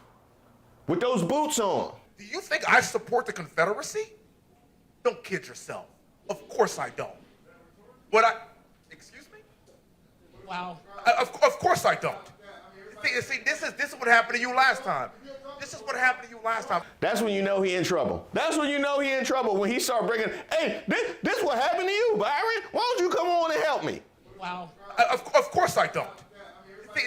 with those boots on. Do you think I support the Confederacy? Don't kid yourself. Of course I don't. Excuse me? Wow. Of course I don't. See, this is what happened to you last time. This is what happened to you last time. That's when you know he in trouble. That's when you know he in trouble, when he start bringing, hey, this what happened to you, Byron. Why don't you come on and help me? Wow. Of course I don't.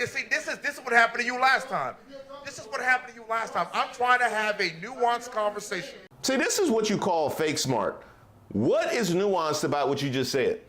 See, this is what happened to you last time. This is what happened to you last time. I'm trying to have a nuanced conversation. See, this is what you call fake smart. What is nuanced about what you just said?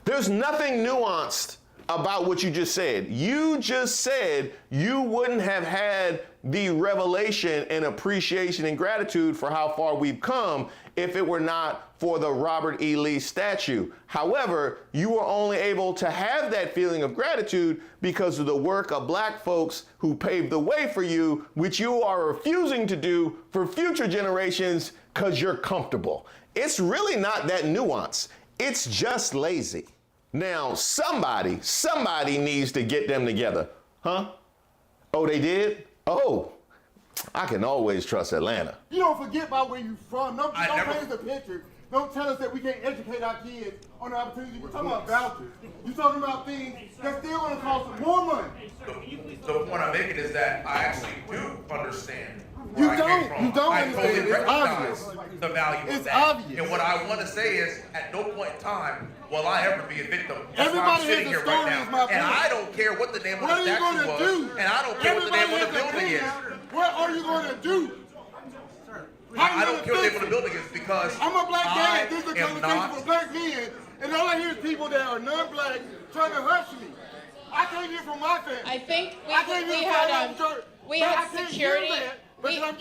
There's nothing nuanced about what you just said. You just said you wouldn't have had the revelation and appreciation and gratitude for how far we've come if it were not for the Robert E. Lee statue. However, you were only able to have that feeling of gratitude because of the work of black folks who paved the way for you, which you are refusing to do for future generations because you're comfortable. It's really not that nuanced. It's just lazy. Now, somebody needs to get them together. Huh? Oh, they did? Oh, I can always trust Atlanta. You don't forget about where you from. Don't paint the picture. Don't tell us that we can't educate our kids on the opportunity. We're talking about vouchers. You're talking about things that's still going to cost them more money. So the point I'm making is that I actually do understand. You don't I totally understand. It's recognize obvious. the value It's of that. obvious. And what I want to say is, at no point in time will I ever be a victim. That's why Everybody I'm sitting has a here right story, now. is my And point. I don't care what the name of What the are you statue going to was, do? and I don't care what the name of the building is. What are you going to do? I don't care what the name of the building is because I'm a black I man. This is a am conversation not. for black men. And all I hear is people that are non-black trying to hush me. I came here from my family. I think we had security. But I'm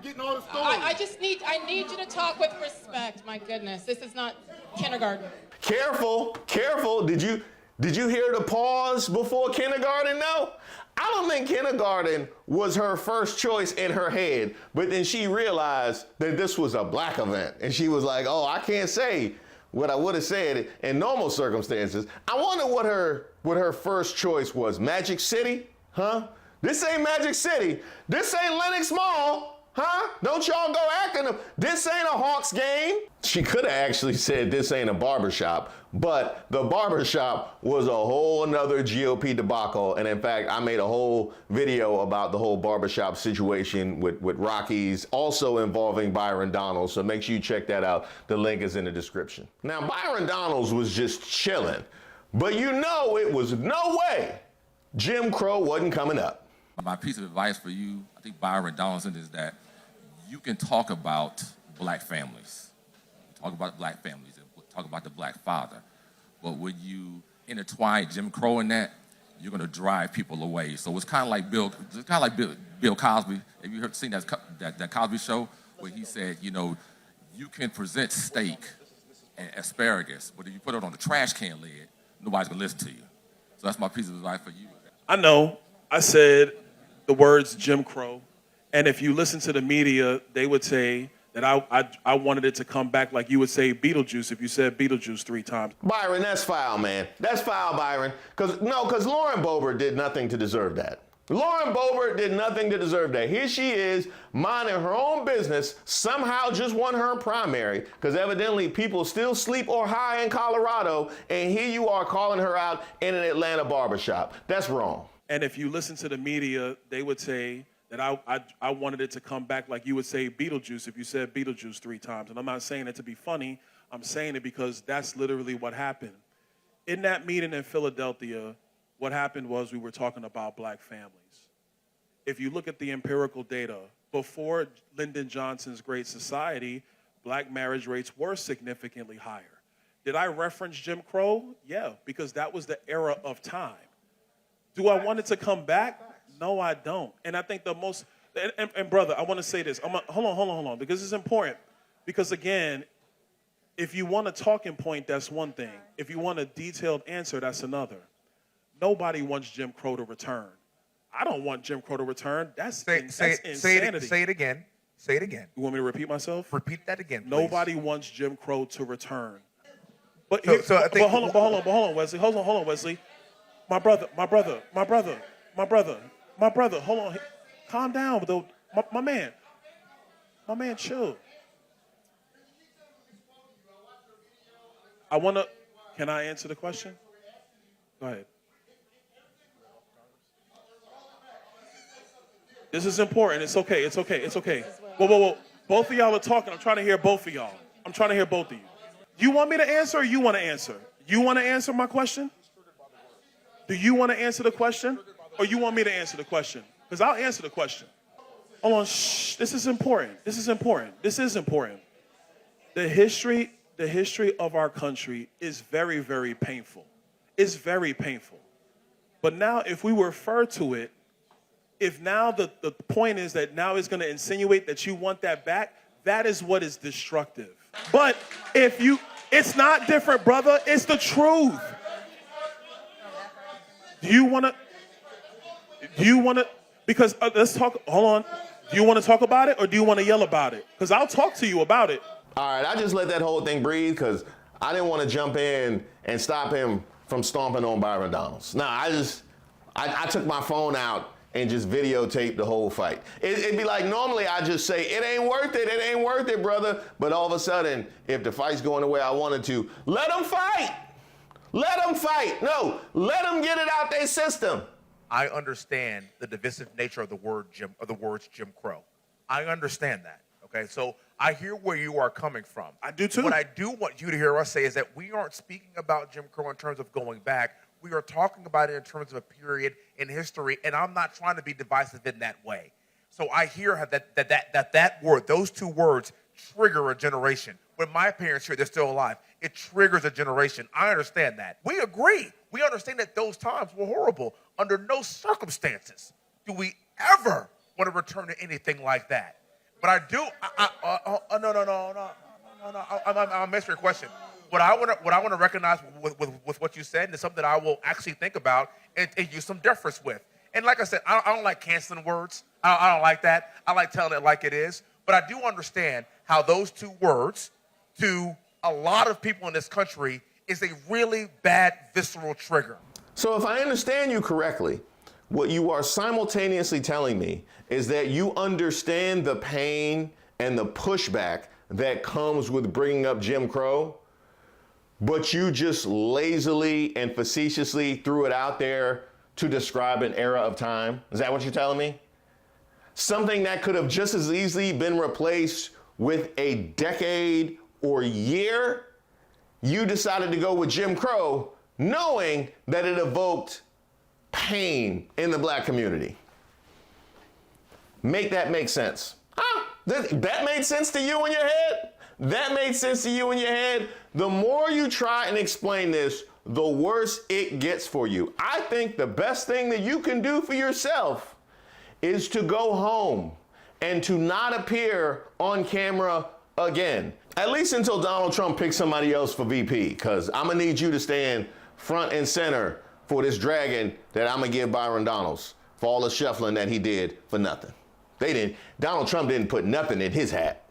getting all the stories. I need you to talk with respect. My goodness, this is not kindergarten. Careful. Did you hear the pause before kindergarten? No. I don't think kindergarten was her first choice in her head, but then she realized that this was a black event, and she was like, oh, I can't say what I would have said in normal circumstances. I wonder what her first choice was. Magic City? Huh? This ain't Magic City. This ain't Lenox Mall. Huh? Don't y'all go acting them. This ain't a Hawks game. She could have actually said this ain't a barbershop, but the barbershop was a whole nother GOP debacle. And in fact, I made a whole video about the whole barbershop situation with Rockies, also involving Byron Donalds. So make sure you check that out. The link is in the description. Now, Byron Donalds was just chilling, but you know it was no way Jim Crow wasn't coming up. My piece of advice for you, I think Byron Donaldson, is that you can talk about black families, talk about black families, talk about the black father, but when you intertwine Jim Crow in that, you're going to drive people away. So it's kind of like Bill Cosby. Have you seen that Cosby show where he said, you know, you can present steak and asparagus, but if you put it on the trash can lid, nobody's going to listen to you. So that's my piece of advice for you. I know. I said the words Jim Crow, and if you listen to the media, they would say that I wanted it to come back like you would say Beetlejuice if you said Beetlejuice 3 times. Byron, that's foul, man. That's foul, Byron. Because Lauren Boebert did nothing to deserve that. Lauren Boebert did nothing to deserve that. Here she is, minding her own business, somehow just won her primary, because evidently people still sleep or high in Colorado, and here you are calling her out in an Atlanta barbershop. That's wrong. And if you listen to the media, they would say that I wanted it to come back like you would say Beetlejuice if you said Beetlejuice 3 times. And I'm not saying it to be funny. I'm saying it because that's literally what happened. In that meeting in Philadelphia, what happened was we were talking about black families. If you look at the empirical data, before Lyndon Johnson's Great Society, black marriage rates were significantly higher. Did I reference Jim Crow? Yeah, because that was the era of time. Do I want it to come back? No, I don't. And I think the most, and brother, I want to say this. Hold on, because it's important. Because again, if you want a talking point, that's one thing. If you want a detailed answer, that's another. Nobody wants Jim Crow to return. I don't want Jim Crow to return. That's insanity. Say it again. Say it again. You want me to repeat myself? Repeat that again, please. Nobody wants Jim Crow to return. But hold on, Wesley. Hold on, Wesley. My brother, hold on. Calm down, though. My man, chill. Can I answer the question? Go ahead. This is important. It's okay. Whoa. Both of y'all are talking. I'm trying to hear both of y'all. I'm trying to hear both of you. You want me to answer or you want to answer? You want to answer my question? Do you want to answer the question or you want me to answer the question? Because I'll answer the question. Hold on. Shh. This is important. The history of our country is very, very painful. It's very painful. But now if we refer to it, if now the point is that now it's going to insinuate that you want that back, that is what is destructive. But it's not different, brother. It's the truth. Do you want to, because let's talk, hold on. Do you want to talk about it or do you want to yell about it? Because I'll talk to you about it. All right, I just let that whole thing breathe because I didn't want to jump in and stop him from stomping on Byron Donalds. Nah, I took my phone out and just videotape the whole fight. It'd be like, normally I just say, it ain't worth it, brother. But all of a sudden, if the fight's going the way I wanted to, let them fight. No, let them get it out their system. I understand the divisive nature of the words Jim Crow. I understand that, okay? So I hear where you are coming from. I do too. What I do want you to hear us say is that we aren't speaking about Jim Crow in terms of going back. We are talking about it in terms of a period in history, and I'm not trying to be divisive in that way. So I hear that word, those two words, trigger a generation. When my parents hear they're still alive, it triggers a generation. I understand that. We agree. We understand that those times were horrible. Under no circumstances do we ever want to return to anything like that. But I do. No. I'll answer your question. What I want to recognize with what you said is something that I will actually think about and use some deference with. And like I said, I don't like canceling words. I don't like that. I like telling it like it is. But I do understand how those two words, to a lot of people in this country, is a really bad visceral trigger. So if I understand you correctly, what you are simultaneously telling me is that you understand the pain and the pushback that comes with bringing up Jim Crow, but you just lazily and facetiously threw it out there to describe an era of time. Is that what you're telling me? Something that could have just as easily been replaced with a decade or year, you decided to go with Jim Crow, knowing that it evoked pain in the black community. Make that make sense. That made sense to you in your head? The more you try and explain this, the worse it gets for you. I think the best thing that you can do for yourself is to go home and to not appear on camera again. At least until Donald Trump picks somebody else for VP, because I'm gonna need you to stand front and center for this dragon that I'm gonna give Byron Donalds for all the shuffling that he did for nothing. Donald Trump didn't put nothing in his hat.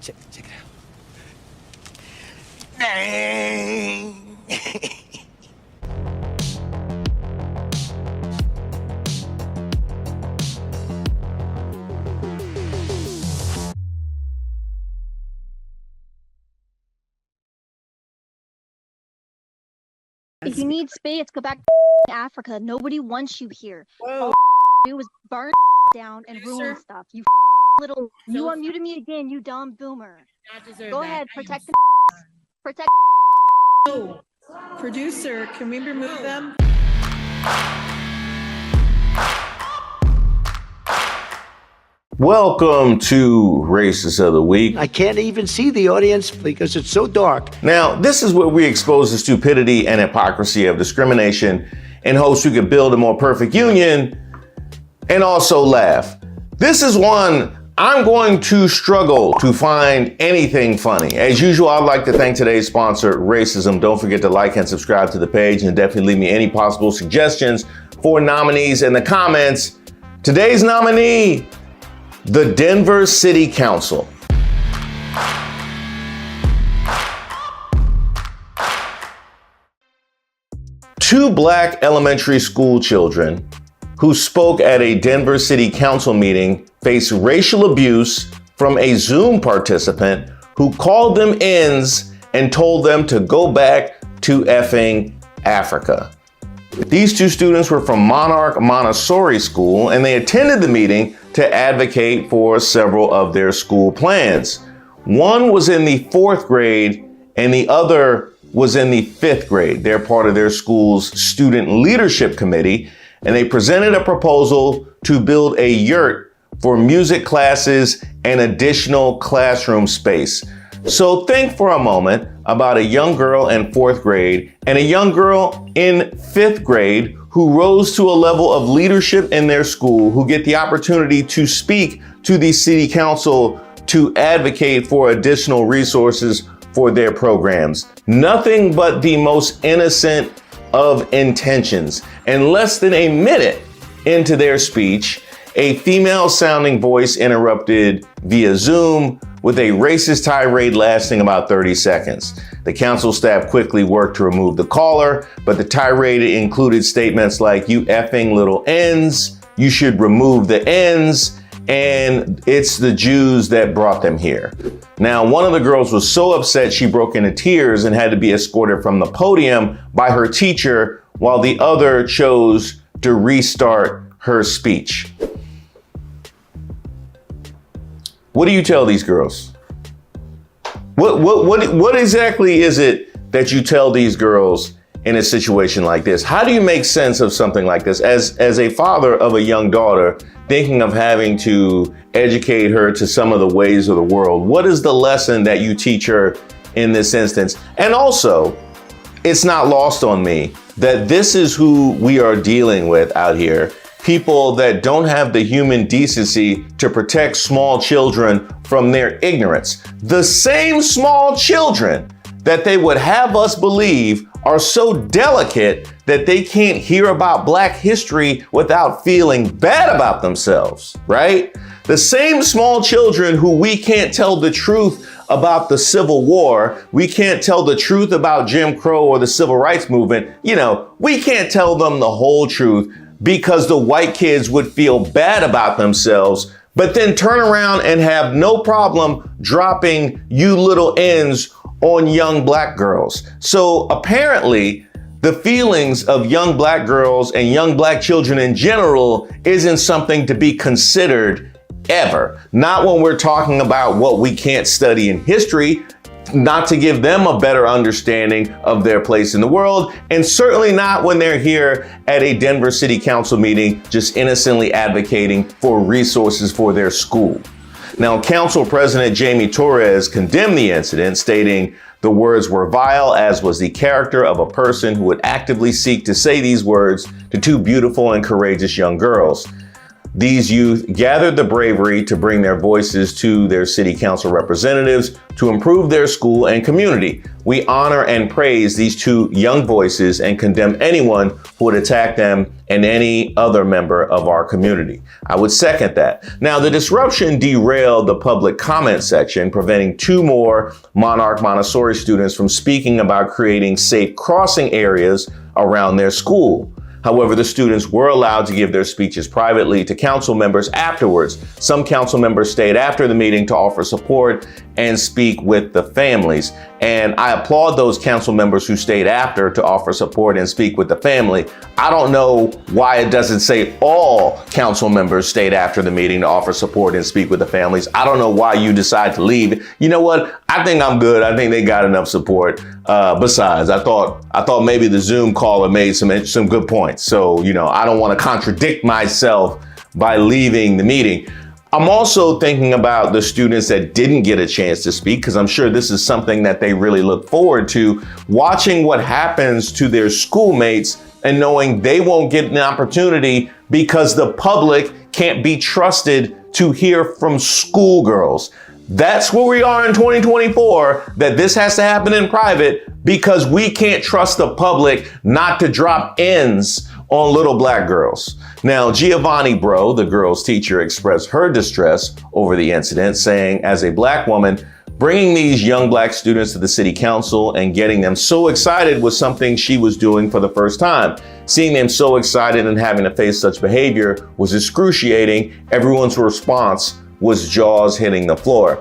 Check it out. Dang. If you need space, go back to Africa. Nobody wants you here. All you do is burn down and ruin stuff. You little. You unmuted me again, you dumb boomer. Go ahead, protect the. Protect. Oh, producer, can we remove them? Welcome to Racist of the Week. I can't even see the audience because it's so dark. Now, this is where we expose the stupidity and hypocrisy of discrimination in hopes we could build a more perfect union and also laugh. This is one I'm going to struggle to find anything funny. As usual, I'd like to thank today's sponsor, Racism. Don't forget to like and subscribe to the page, and definitely leave me any possible suggestions for nominees in the comments. Today's nominee, the Denver City Council. Two black elementary school children who spoke at a Denver City Council meeting faced racial abuse from a Zoom participant who called them N's and told them to go back to effing Africa. These two students were from Monarch Montessori School, and they attended the meeting to advocate for several of their school plans. One was in the 4th grade and the other was in the 5th grade. They're part of their school's student leadership committee, and they presented a proposal to build a yurt for music classes and additional classroom space. So think for a moment about a young girl in 4th grade and a young girl in 5th grade who rose to a level of leadership in their school, who get the opportunity to speak to the city council to advocate for additional resources for their programs. Nothing but the most innocent of intentions. And less than a minute into their speech, a female sounding voice interrupted via Zoom with a racist tirade lasting about 30 seconds. The council staff quickly worked to remove the caller, but the tirade included statements like, "You effing little N's, you should remove the N's, and it's the Jews that brought them here." Now, one of the girls was so upset she broke into tears and had to be escorted from the podium by her teacher, while the other chose to restart her speech. What do you tell these girls? What exactly is it that you tell these girls in a situation like this? How do you make sense of something like this? As a father of a young daughter, thinking of having to educate her to some of the ways of the world, what is the lesson that you teach her in this instance? And also, it's not lost on me that this is who we are dealing with out here. People that don't have the human decency to protect small children from their ignorance. The same small children that they would have us believe are so delicate that they can't hear about Black history without feeling bad about themselves, right? The same small children who we can't tell the truth about the Civil War, we can't tell the truth about Jim Crow or the Civil Rights Movement, we can't tell them the whole truth because the white kids would feel bad about themselves, but then turn around and have no problem dropping "you little N's" on young Black girls. So apparently, the feelings of young Black girls and young Black children in general isn't something to be considered ever. Not when we're talking about what we can't study in history, not to give them a better understanding of their place in the world, and certainly not when they're here at a Denver City Council meeting just innocently advocating for resources for their school. Now, Council President Jamie Torres condemned the incident, stating, The words were vile, as was the character of a person who would actively seek to say these words to two beautiful and courageous young girls. These youth gathered the bravery to bring their voices to their city council representatives to improve their school and community. We honor and praise these two young voices and condemn anyone who would attack them and any other member of our community. I would second that. Now, the disruption derailed the public comment section, preventing two more Monarch Montessori students from speaking about creating safe crossing areas around their school. However, the students were allowed to give their speeches privately to council members afterwards. Some council members stayed after the meeting to offer support and speak with the families. And I applaud those council members who stayed after to offer support and speak with the family. I don't know why it doesn't say all council members stayed after the meeting to offer support and speak with the families. I don't know why you decide to leave. You know what? I think I'm good. I think they got enough support. Besides, I thought maybe the Zoom caller made some good points. So, I don't want to contradict myself by leaving the meeting. I'm also thinking about the students that didn't get a chance to speak, because I'm sure this is something that they really look forward to, watching what happens to their schoolmates and knowing they won't get an opportunity because the public can't be trusted to hear from schoolgirls. That's where we are in 2024, that this has to happen in private because we can't trust the public not to drop N's on little black girls. Now, Giovanni Bro, the girl's teacher, expressed her distress over the incident, saying, as a black woman, bringing these young black students to the city council and getting them so excited was something she was doing for the first time. Seeing them so excited and having to face such behavior was excruciating. Everyone's response was jaws hitting the floor.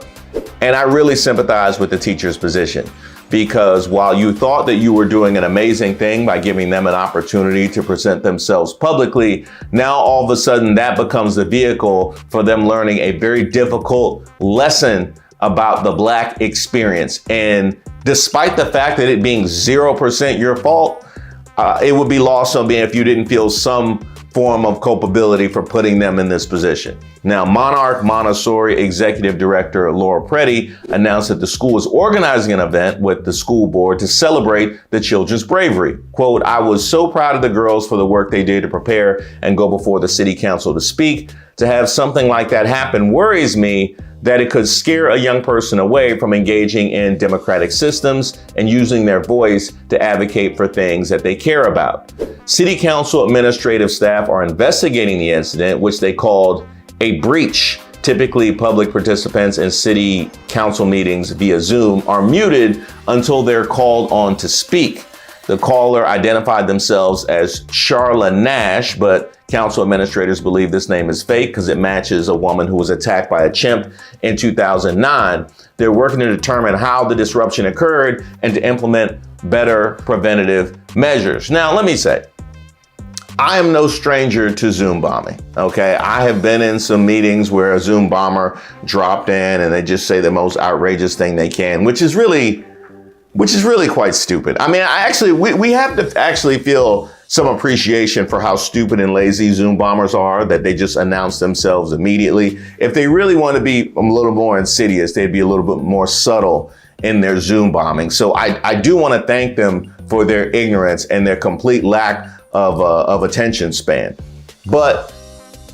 And I really sympathize with the teacher's position, because while you thought that you were doing an amazing thing by giving them an opportunity to present themselves publicly, now all of a sudden that becomes the vehicle for them learning a very difficult lesson about the black experience. And despite the fact that it being 0% your fault, it would be lost on me if you didn't feel some form of culpability for putting them in this position. Now, Monarch Montessori Executive Director Laura Preddy announced that the school is organizing an event with the school board to celebrate the children's bravery. Quote, I was so proud of the girls for the work they did to prepare and go before the city council to speak. To have something like that happen worries me that it could scare a young person away from engaging in democratic systems and using their voice to advocate for things that they care about. City council administrative staff are investigating the incident, which they called a breach. Typically, public participants in city council meetings via Zoom are muted until they're called on to speak. The caller identified themselves as Charla Nash, but council administrators believe this name is fake because it matches a woman who was attacked by a chimp in 2009. They're working to determine how the disruption occurred and to implement better preventative measures. Now, let me say, I am no stranger to Zoom bombing, okay? I have been in some meetings where a Zoom bomber dropped in and they just say the most outrageous thing they can, which is really quite stupid. I mean, we have to actually feel some appreciation for how stupid and lazy Zoom bombers are, that they just announce themselves immediately. If they really want to be a little more insidious, they'd be a little bit more subtle in their Zoom bombing. So I do want to thank them for their ignorance and their complete lack of attention span. But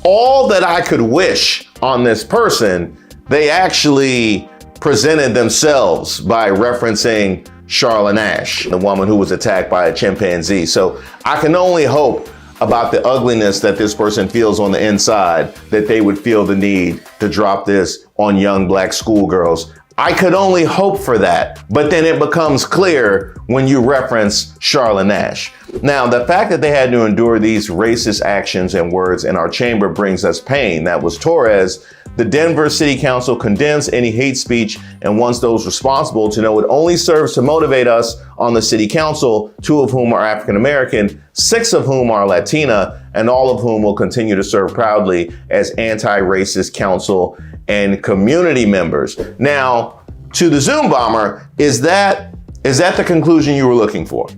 all that I could wish on this person, they actually presented themselves by referencing Charla Nash, the woman who was attacked by a chimpanzee. So I can only hope about the ugliness that this person feels on the inside, that they would feel the need to drop this on young black schoolgirls. I could only hope for that, but then it becomes clear when you reference Charla Nash. Now, the fact that they had to endure these racist actions and words in our chamber brings us pain. That was Torres. The Denver City Council condemns any hate speech and wants those responsible to know it only serves to motivate us on the City Council, 2 of whom are African American, 6 of whom are Latina, and all of whom will continue to serve proudly as anti-racist council and community members. Now, to the Zoom bomber, is that the conclusion you were looking for?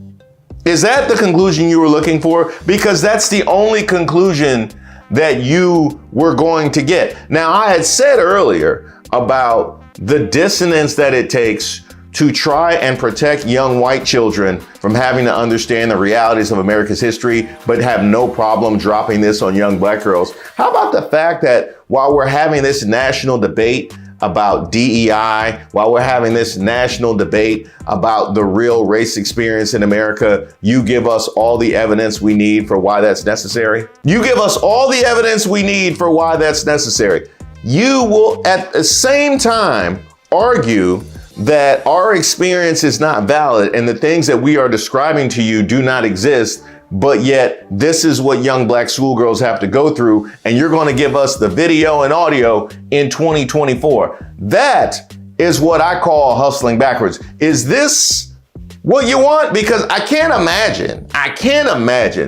Is that the conclusion you were looking for? Because that's the only conclusion that you were going to get. Now, I had said earlier about the dissonance that it takes to try and protect young white children from having to understand the realities of America's history, but have no problem dropping this on young black girls? How about the fact that while we're having this national debate about DEI, while we're having this national debate about the real race experience in America, you give us all the evidence we need for why that's necessary? You give us all the evidence we need for why that's necessary. You will at the same time argue that our experience is not valid and the things that we are describing to you do not exist, but yet this is what young black schoolgirls have to go through, and you're going to give us the video and audio in 2024. That is what I call hustling backwards. Is this what you want? Because I can't imagine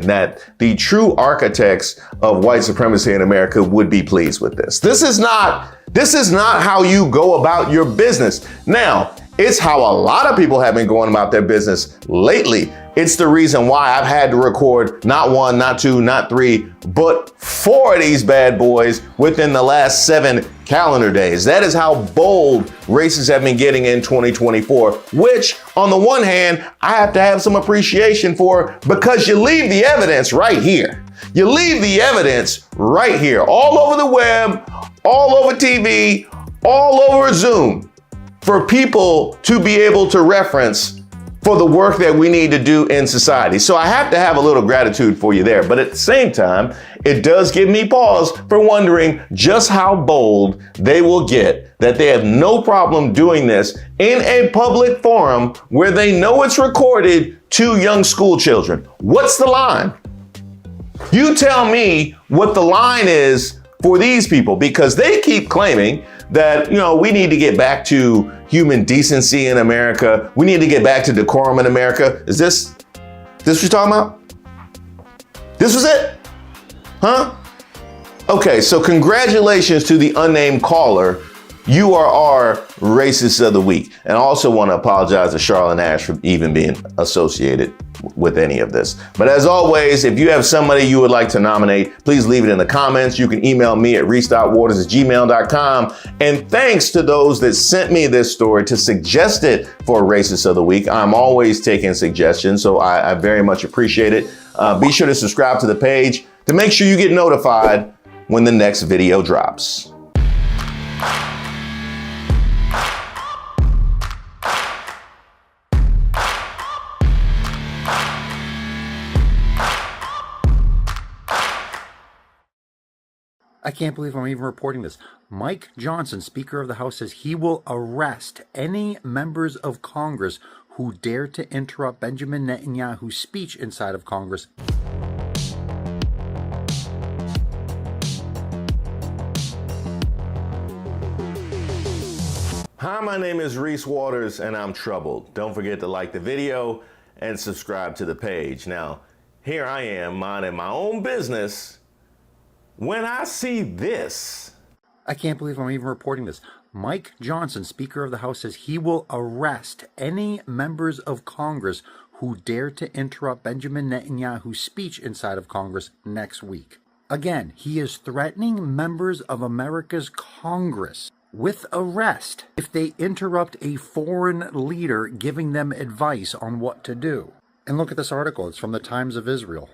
that the true architects of white supremacy in America would be pleased with this. This is not how you go about your business. Now, it's how a lot of people have been going about their business lately. It's the reason why I've had to record not one, not two, not three, but 4 of these bad boys within the last 7 calendar days. That is how bold races have been getting in 2024, which on the one hand, I have to have some appreciation for, because you leave the evidence right here. You leave the evidence right here, all over the web, all over TV, all over Zoom, for people to be able to reference for the work that we need to do in society. So I have to have a little gratitude for you there. But at the same time, it does give me pause for wondering just how bold they will get that they have no problem doing this in a public forum where they know it's recorded to young school children. What's the line? You tell me what the line is for these people, because they keep claiming that, we need to get back to human decency in America. We need to get back to decorum in America. Is this what you're talking about? This was it? Huh? Okay, so congratulations to the unnamed caller. You are our racist of the week. And I also want to apologize to Charlotte Nash for even being associated with any of this. But as always, if you have somebody you would like to nominate, please leave it in the comments. You can email me at reese.waters@gmail.com. And thanks to those that sent me this story to suggest it for Racist of the Week. I'm always taking suggestions, so I very much appreciate it. Be sure to subscribe to the page to make sure you get notified when the next video drops. I can't believe I'm even reporting this. Mike Johnson, Speaker of the House, says he will arrest any members of Congress who dare to interrupt Benjamin Netanyahu's speech inside of Congress. Hi, my name is Reese Waters, and I'm troubled. Don't forget to like the video and subscribe to the page. Now, here I am minding my own business when I see this. I can't believe I'm even reporting this. Mike Johnson, Speaker of the House, says he will arrest any members of Congress who dare to interrupt Benjamin Netanyahu's speech inside of Congress next week. Again, he is threatening members of America's Congress with arrest if they interrupt a foreign leader giving them advice on what to do. And look at this article. It's from the Times of Israel.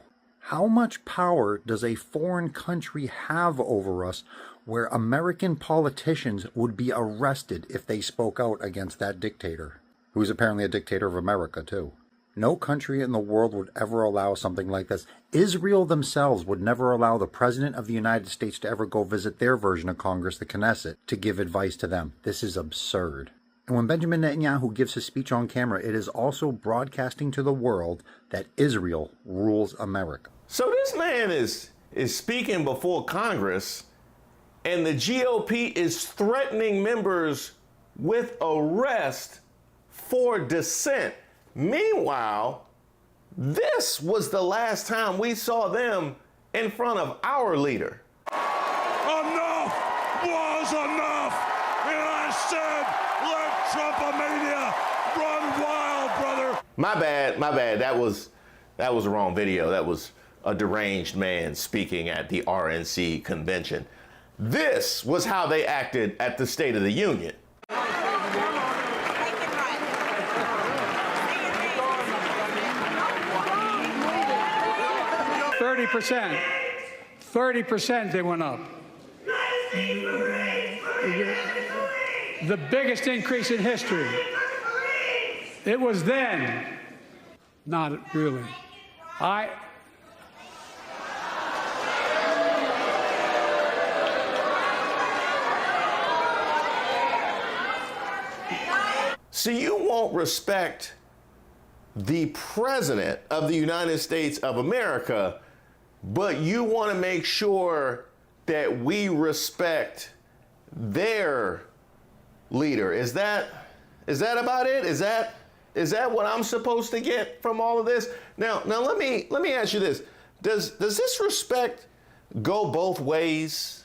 How much power does a foreign country have over us where American politicians would be arrested if they spoke out against that dictator, who's apparently a dictator of America too? No country in the world would ever allow something like this. Israel themselves would never allow the President of the United States to ever go visit their version of Congress, the Knesset, to give advice to them. This is absurd. And when Benjamin Netanyahu gives his speech on camera, it is also broadcasting to the world that Israel rules America. So this man is speaking before Congress, and the GOP is threatening members with arrest for dissent. Meanwhile, this was the last time we saw them in front of our leader. Enough was enough, and I said, let Trumpomania run wild, brother. My bad. That was the wrong video. That was a deranged man speaking at the RNC convention. This was how they acted at the State of the Union. 30%. 30% they went up. The biggest increase in history. It was then. Not really. So you won't respect the President of the United States of America, but you want to make sure that we respect their leader. Is that about it? Is that what I'm supposed to get from all of this? Now let me ask you this. Does this respect go both ways?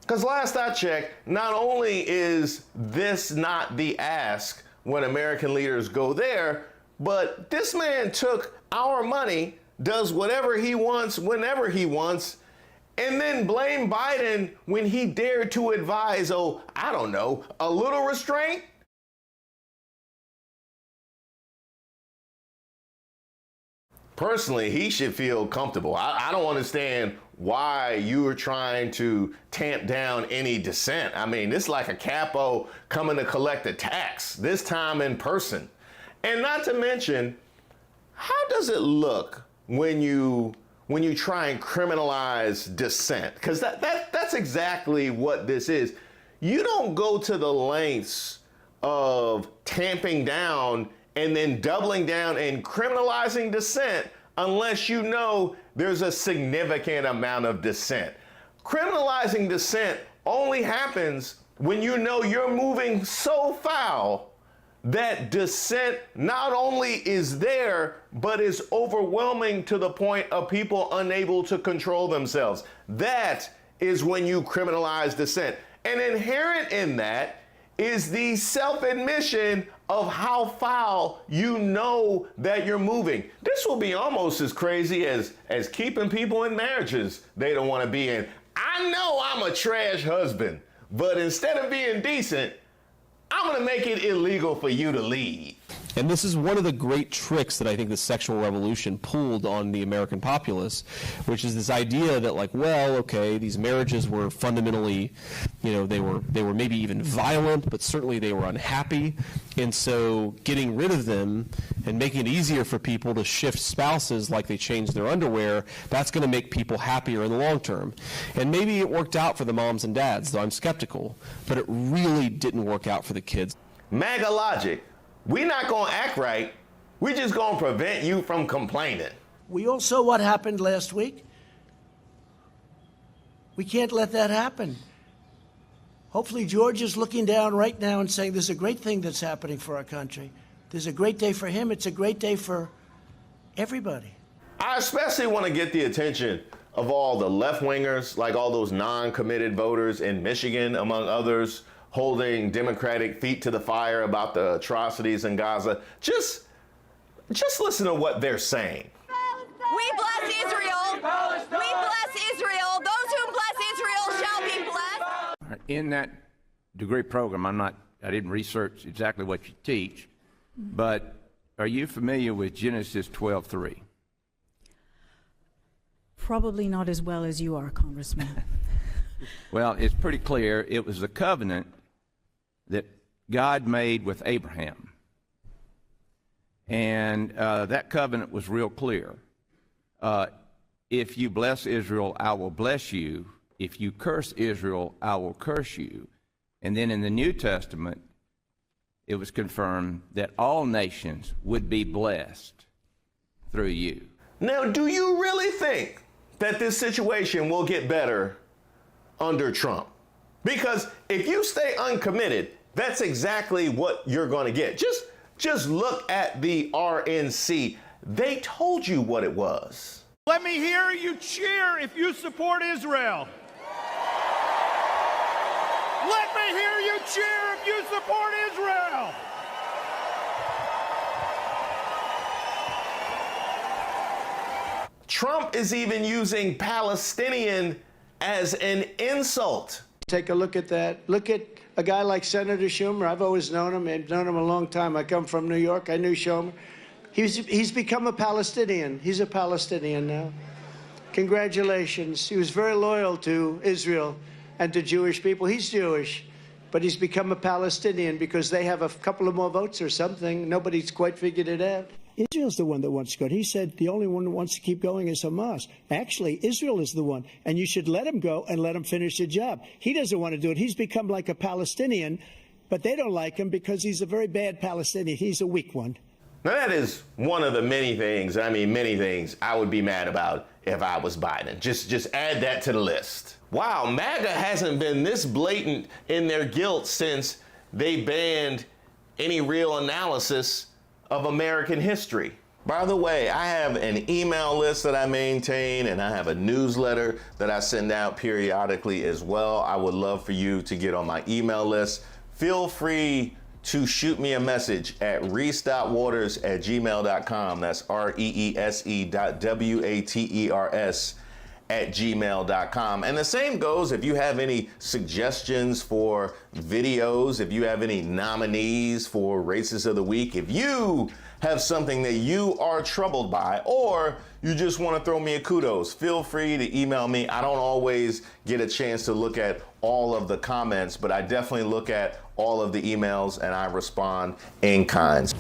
Because last I checked, not only is this not the ask when American leaders go there, but this man took our money, does whatever he wants, whenever he wants, and then blame Biden when he dared to advise, I don't know, a little restraint? Personally, he should feel comfortable. I don't understand why you are trying to tamp down any dissent. I mean, it's like a capo coming to collect a tax, this time in person. And not to mention, how does it look when you try and criminalize dissent? Because that's exactly what this is. You don't go to the lengths of tamping down and then doubling down and criminalizing dissent unless you know there's a significant amount of dissent. Criminalizing dissent only happens when you know you're moving so foul that dissent not only is there, but is overwhelming to the point of people unable to control themselves. That is when you criminalize dissent. And inherent in that is the self-admission of how foul you know that you're moving. This will be almost as crazy as keeping people in marriages they don't want to be in. I know I'm a trash husband, but instead of being decent, I'm going to make it illegal for you to leave. And this is one of the great tricks that I think the sexual revolution pulled on the American populace, which is this idea that, like, well, okay, these marriages were fundamentally, they were maybe even violent, but certainly they were unhappy. And so getting rid of them and making it easier for people to shift spouses like they change their underwear, that's going to make people happier in the long term. And maybe it worked out for the moms and dads, though I'm skeptical, but it really didn't work out for the kids. MAGA logic. We're not going to act right. We're just going to prevent you from complaining. We all saw what happened last week. We can't let that happen. Hopefully George is looking down right now and saying there's a great thing that's happening for our country. There's a great day for him. It's a great day for everybody. I especially want to get the attention of all the left-wingers, like all those non-committed voters in Michigan, among others, holding Democratic feet to the fire about the atrocities in Gaza. Just listen to what they're saying. We bless Israel. We bless Israel. Those who bless Israel shall be blessed. In that degree program, I didn't research exactly what you teach, but are you familiar with Genesis 12:3? Probably not as well as you are, Congressman. Well, it's pretty clear. It was the covenant that God made with Abraham. And that covenant was real clear. If you bless Israel, I will bless you. If you curse Israel, I will curse you. And then in the New Testament, it was confirmed that all nations would be blessed through you. Now, do you really think that this situation will get better under Trump? Because if you stay uncommitted, that's exactly what you're going to get. Just look at the RNC. They told you what it was. Let me hear you cheer if you support Israel. Let me hear you cheer if you support Israel. Trump is even using Palestinian as an insult. Take a look at that. Look at a guy like Senator Schumer. I've always known him. I've known him a long time. I come from New York. I knew Schumer. He's become a Palestinian. He's a Palestinian now. Congratulations. He was very loyal to Israel and to Jewish people. He's Jewish, but he's become a Palestinian because they have a couple of more votes or something. Nobody's quite figured it out. Israel's the one that wants to go. He said the only one who wants to keep going is Hamas. Actually, Israel is the one, and you should let him go and let him finish the job. He doesn't want to do it. He's become like a Palestinian, but they don't like him because he's a very bad Palestinian. He's a weak one. Now that is one of the many things I would be mad about if I was Biden. Just add that to the list. Wow, MAGA hasn't been this blatant in their guilt since they banned any real analysis of American history. By the way, I have an email list that I maintain, and I have a newsletter that I send out periodically as well. I would love for you to get on my email list. Feel free to shoot me a message at reese.waters@gmail.com. That's reese.waters@gmail.com. And the same goes if you have any suggestions for videos, if you have any nominees for Races of the Week, if you have something that you are troubled by, or you just want to throw me a kudos, feel free to email me. I don't always get a chance to look at all of the comments, but I definitely look at all of the emails and I respond in kind.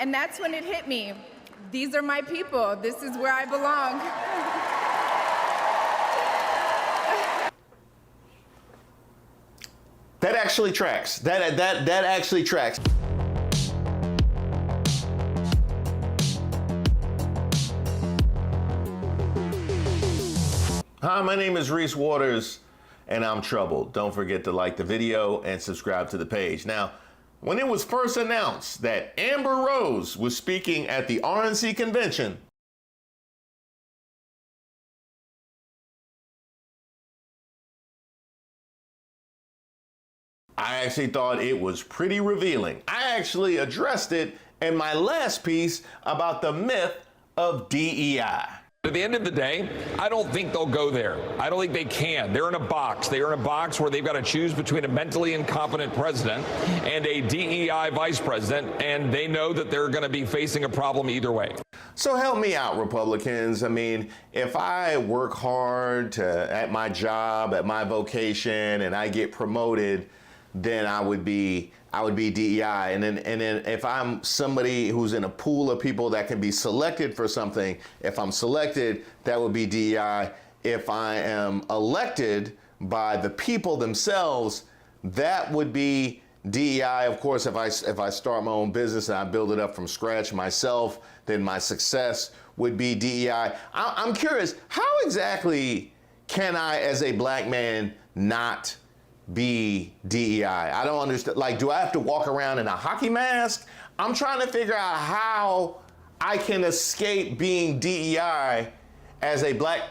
And that's when it hit me. These are my people. This is where I belong. That actually tracks. That actually tracks. Hi, my name is Reese Waters, and I'm troubled. Don't forget to like the video and subscribe to the page. Now, when it was first announced that Amber Rose was speaking at the RNC convention, I actually thought it was pretty revealing. I actually addressed it in my last piece about the myth of DEI. At the end of the day, I don't think they'll go there. I don't think they can. They're in a box. They are in a box where they've got to choose between a mentally incompetent president and a DEI vice president, and they know that they're going to be facing a problem either way. So help me out, Republicans. I mean, if I work hard at my job, at my vocation, and I get promoted, then I would be DEI. And then if I'm somebody who's in a pool of people that can be selected for something, if I'm selected, that would be DEI. If I am elected by the people themselves, that would be DEI. Of course, if I start my own business and I build it up from scratch myself, then my success would be DEI. I'm curious, how exactly can I, as a black man, not be DEI? I don't understand. Like, do I have to walk around in a hockey mask? I'm trying to figure out how I can escape being DEI as a black,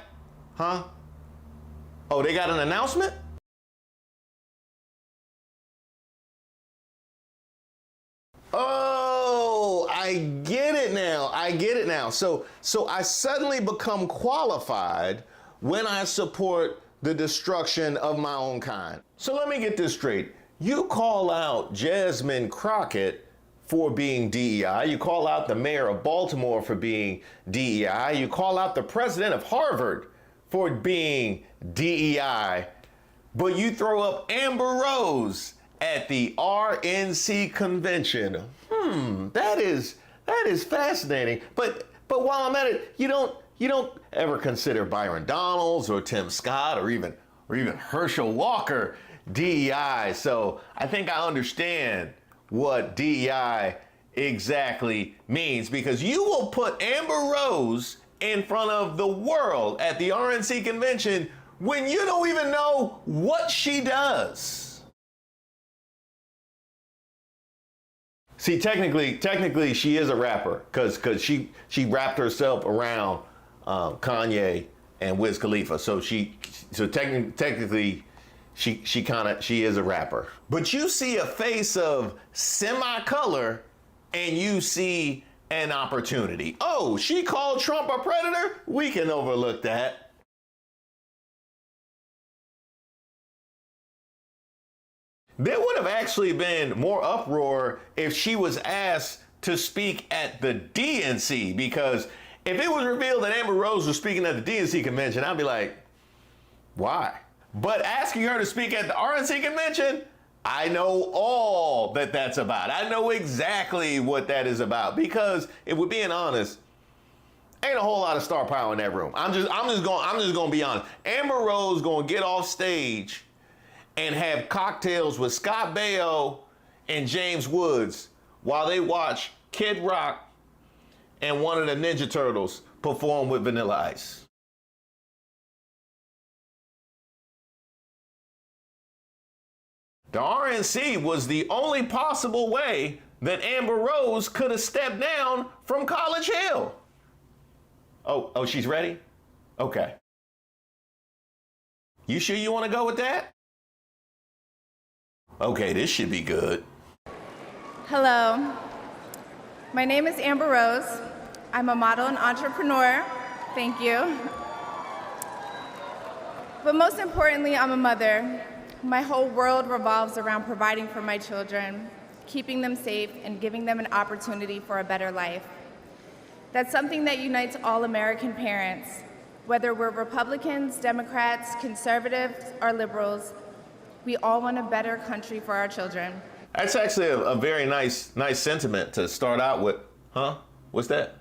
huh? Oh, they got an announcement? Oh, I get it now. I get it now. So I suddenly become qualified when I support the destruction of my own kind. So let me get this straight. You call out Jasmine Crockett for being DEI. You call out the mayor of Baltimore for being DEI. You call out the president of Harvard for being DEI. But you throw up Amber Rose at the RNC convention. That is fascinating. But while I'm at it, you don't ever consider Byron Donalds or Tim Scott or even Herschel Walker DEI. So I think I understand what DEI exactly means, because you will put Amber Rose in front of the world at the RNC convention when you don't even know what she does. See, technically she is a rapper, because she wrapped herself around Kanye and Wiz Khalifa. So technically she is a rapper. But you see a face of semi-color and you see an opportunity. Oh, she called Trump a predator? We can overlook that. There would have actually been more uproar if she was asked to speak at the DNC, because if it was revealed that Amber Rose was speaking at the DNC convention, I'd be like, why? But asking her to speak at the RNC convention, I know all that that's about. I know exactly what that is about, because if we're being honest, ain't a whole lot of star power in that room. I'm just gonna be honest. Amber Rose gonna get off stage and have cocktails with Scott Baio and James Woods while they watch Kid Rock and one of the Ninja Turtles perform with Vanilla Ice. The RNC was the only possible way that Amber Rose could have stepped down from College Hill. Oh, she's ready? Okay. You sure you want to go with that? Okay, this should be good. Hello. My name is Amber Rose. I'm a model and entrepreneur. Thank you. But most importantly, I'm a mother. My whole world revolves around providing for my children, keeping them safe, and giving them an opportunity for a better life. That's something that unites all American parents, whether we're Republicans, Democrats, conservatives, or liberals. We all want a better country for our children. That's actually a very nice sentiment to start out with. Huh? What's that?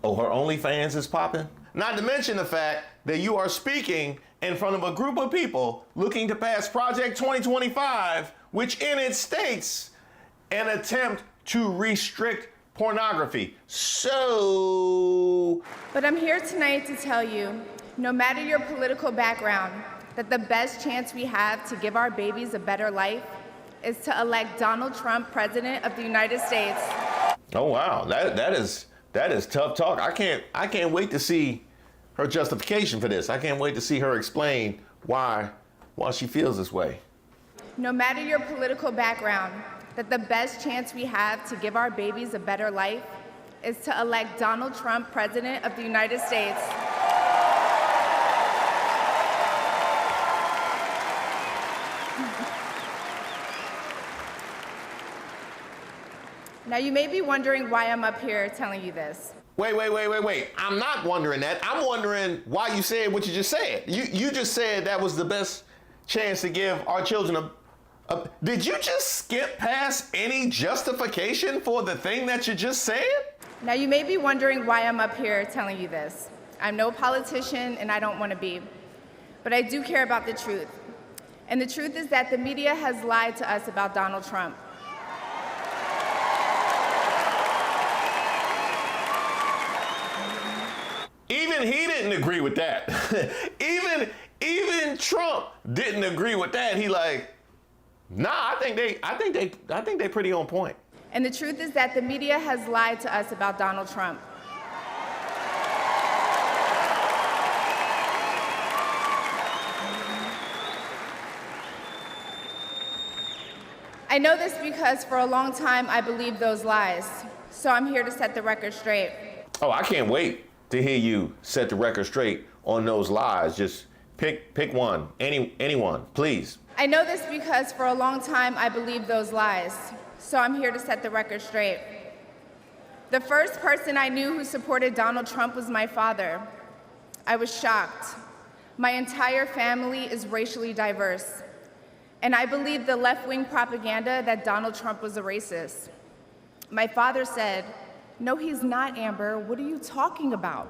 Oh, her OnlyFans is popping? Not to mention the fact that you are speaking in front of a group of people looking to pass Project 2025, which in it states an attempt to restrict pornography. So... But I'm here tonight to tell you, no matter your political background, that the best chance we have to give our babies a better life is to elect Donald Trump president of the United States. Oh wow, that is tough talk. I can't wait to see her justification for this. I can't wait to see her explain why she feels this way. No matter your political background, that the best chance we have to give our babies a better life is to elect Donald Trump president of the United States. Now, you may be wondering why I'm up here telling you this. Wait. I'm not wondering that. I'm wondering why you said what you just said. You just said that was the best chance to give our children a... Did you just skip past any justification for the thing that you just said? Now, you may be wondering why I'm up here telling you this. I'm no politician, and I don't want to be. But I do care about the truth. And the truth is that the media has lied to us about Donald Trump. Even he didn't agree with that. even Trump didn't agree with that. He like, nah, I think they pretty on point. And the truth is that the media has lied to us about Donald Trump. I know this because for a long time I believed those lies. So I'm here to set the record straight. Oh, I can't wait to hear you set the record straight on those lies. Just pick one, anyone, please. I know this because for a long time I believed those lies. So I'm here to set the record straight. The first person I knew who supported Donald Trump was my father. I was shocked. My entire family is racially diverse. And I believed the left-wing propaganda that Donald Trump was a racist. My father said, "No, he's not, Amber. What are you talking about?"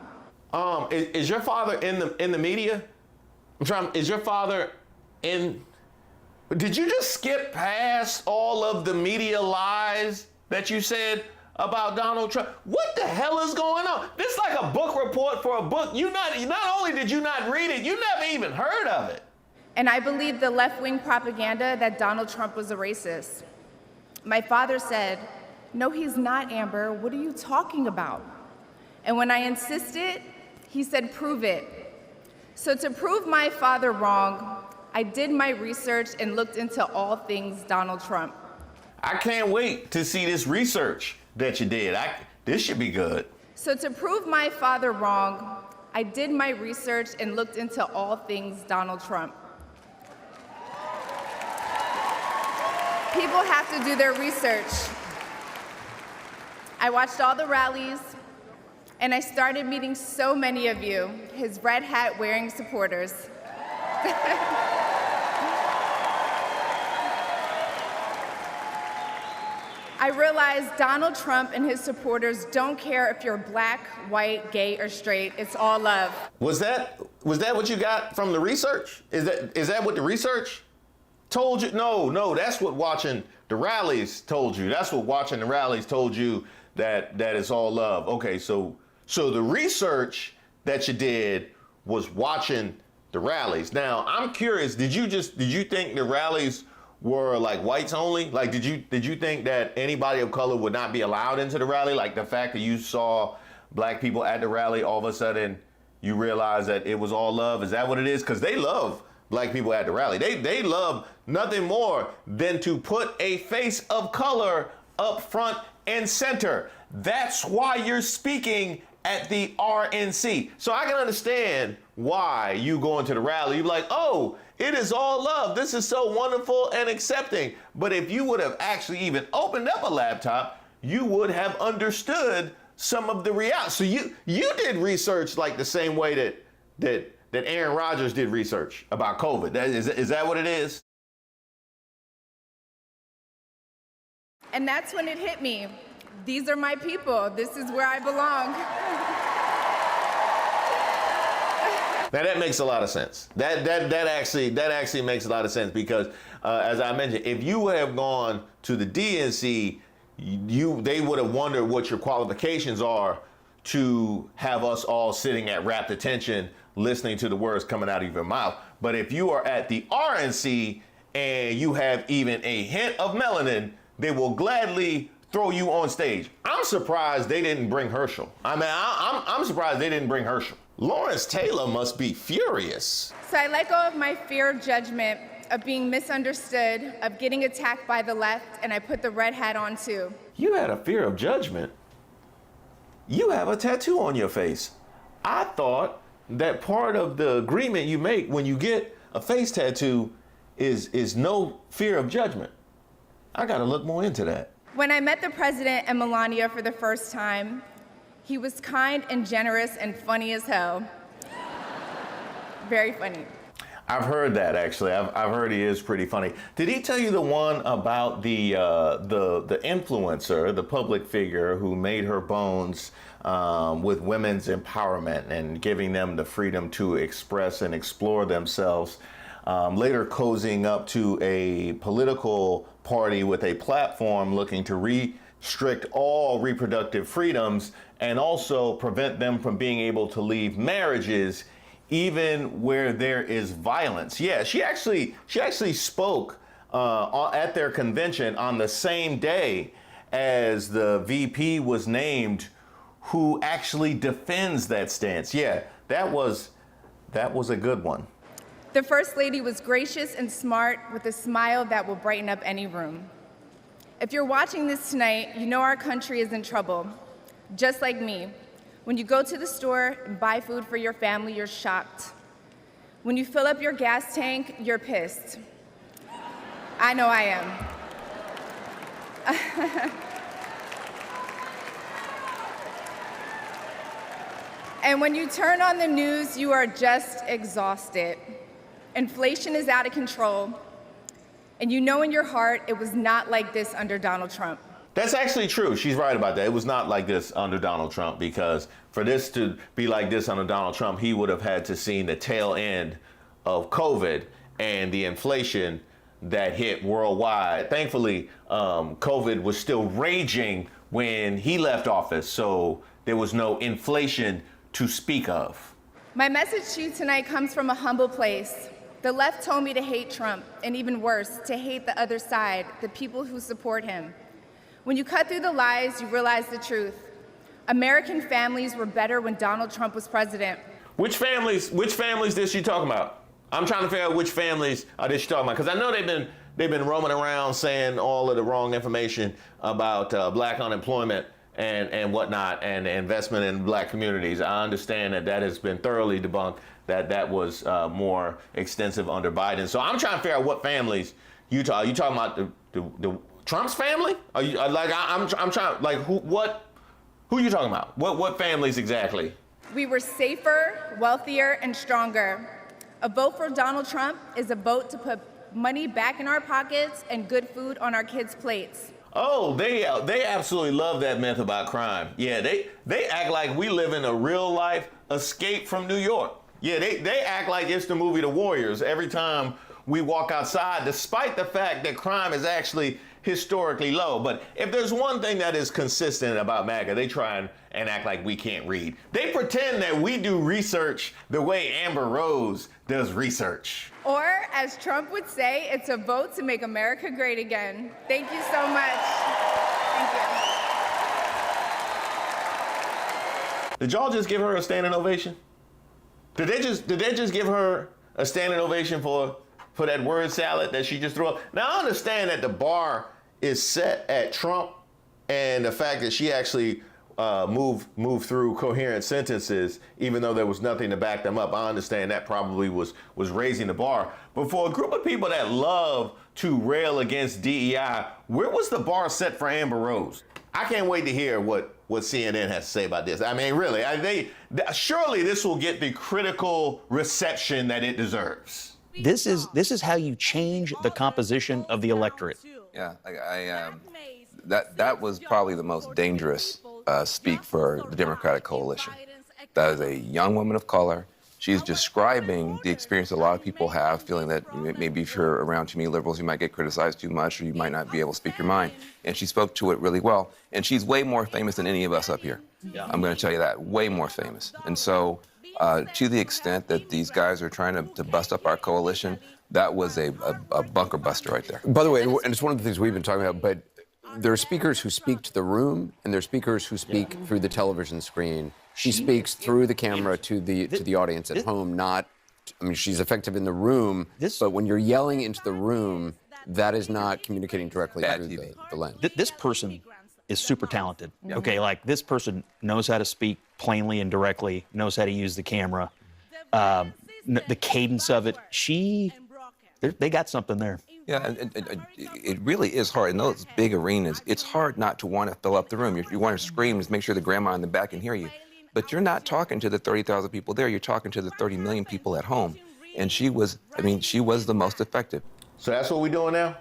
Is your father in the media? Is your father in? Did you just skip past all of the media lies that you said about Donald Trump? What the hell is going on? This is like a book report for a book. Not only did you not read it, you never even heard of it. And I believed the left-wing propaganda that Donald Trump was a racist. My father said, "No, he's not, Amber. What are you talking about?" And when I insisted, he said, "Prove it." So to prove my father wrong, I did my research and looked into all things Donald Trump. I can't wait to see this research that you did. This should be good. So to prove my father wrong, I did my research and looked into all things Donald Trump. People have to do their research. I watched all the rallies, and I started meeting so many of you, his red hat wearing supporters. I realized Donald Trump and his supporters don't care if you're black, white, gay, or straight. It's all love. Was that what you got from the research? Is that what the research told you? No, that's what watching the rallies told you. That's what watching the rallies told you, that it's all love. Okay, so the research that you did was watching the rallies. Now, I'm curious, did you think the rallies were like whites only? Like, did you think that anybody of color would not be allowed into the rally? Like the fact that you saw black people at the rally, all of a sudden you realize that it was all love? Is that what it is? Because they love black people at the rally. They love nothing more than to put a face of color up front and center. That's why you're speaking at the RNC. So I can understand why you go into the rally. You're like, oh, it is all love. This is so wonderful and accepting. But if you would have actually even opened up a laptop, you would have understood some of the reality. So you did research like the same way that Aaron Rodgers did research about COVID. Is that what it is? And that's when it hit me. These are my people. This is where I belong. Now that makes a lot of sense. That actually makes a lot of sense because, as I mentioned, if you would have gone to the DNC, they would have wondered what your qualifications are to have us all sitting at rapt attention, listening to the words coming out of your mouth. But if you are at the RNC and you have even a hint of melanin, they will gladly throw you on stage. I'm surprised they didn't bring Herschel. I mean, I'm surprised they didn't bring Herschel. Lawrence Taylor must be furious. So I let go of my fear of judgment, of being misunderstood, of getting attacked by the left, and I put the red hat on too. You had a fear of judgment? You have a tattoo on your face. I thought that part of the agreement you make when you get a face tattoo is no fear of judgment. I gotta look more into that. When I met the president and Melania for the first time, he was kind and generous and funny as hell. Very funny. I've heard that, actually. I've heard he is pretty funny. Did he tell you the one about the influencer, the public figure who made her bones with women's empowerment and giving them the freedom to express and explore themselves, later cozying up to a political party with a platform looking to restrict all reproductive freedoms and also prevent them from being able to leave marriages even where there is violence? Yeah, she actually spoke at their convention on the same day as the VP was named, who actually defends that stance. Yeah, that was a good one. The First Lady was gracious and smart with a smile that will brighten up any room. If you're watching this tonight, you know our country is in trouble. Just like me. When you go to the store and buy food for your family, you're shocked. When you fill up your gas tank, you're pissed. I know I am. And when you turn on the news, you are just exhausted. Inflation is out of control. And you know in your heart it was not like this under Donald Trump. That's actually true. She's right about that. It was not like this under Donald Trump, because for this to be like this under Donald Trump, he would have had to see the tail end of COVID and the inflation that hit worldwide. Thankfully, COVID was still raging when he left office, so there was no inflation to speak of. My message to you tonight comes from a humble place. The left told me to hate Trump, and even worse, to hate the other side, the people who support him. When you cut through the lies, you realize the truth. American families were better when Donald Trump was president. Which families is she talking about? I'm trying to figure out which families are this talking about, because I know they've been roaming around saying all of the wrong information about black unemployment and whatnot, and investment in black communities. I understand that has been thoroughly debunked. That was more extensive under Biden. So I'm trying to figure out what families you talking about. The Trump's family? Are you I'm trying, like, who you talking about? What families exactly? We were safer, wealthier, and stronger. A vote for Donald Trump is a vote to put money back in our pockets and good food on our kids' plates. Oh, they absolutely love that myth about crime. Yeah, they act like we live in a real life Escape from New York. Yeah, they act like it's the movie The Warriors every time we walk outside, despite the fact that crime is actually historically low. But if there's one thing that is consistent about MAGA, they try and act like we can't read. They pretend that we do research the way Amber Rose does research. Or, as Trump would say, it's a vote to make America great again. Thank you so much. Thank you. Did y'all just give her a standing ovation? Did they just give her a standing ovation for that word salad that she just threw up? Now, I understand that the bar is set at Trump, and the fact that she actually moved through coherent sentences, even though there was nothing to back them up. I understand that probably was raising the bar. But for a group of people that love to rail against DEI, where was the bar set for Amber Rose? I can't wait to hear what CNN has to say about this. I mean, really, surely this will get the critical reception that it deserves. This is how you change the composition of the electorate. Yeah, that was probably the most dangerous speak for the Democratic coalition. That is a young woman of color. She's describing the experience a lot of people have, feeling that maybe if you're around too many liberals, you might get criticized too much, or you might not be able to speak your mind. And she spoke to it really well. And she's way more famous than any of us up here. Yeah. I'm going to tell you that, way more famous. And so, to the extent that these guys are trying to bust up our coalition, that was a bunker buster right there. By the way, and it's one of the things we've been talking about, but there are speakers who speak to the room, and there are speakers who speak through the television screen. She speaks through the camera to the audience at home, she's effective in the room, but when you're yelling into the room, that is not communicating directly through the lens. This person is super talented, okay? Like, this person knows how to speak plainly and directly, knows how to use the camera, the cadence of it. They got something there. Yeah, and it really is hard. In those big arenas, it's hard not to want to fill up the room. You want to scream, just make sure the grandma in the back can hear you. But you're not talking to the 30,000 people there. You're talking to the 30 million people at home. And she was the most effective. So that's what we're doing now?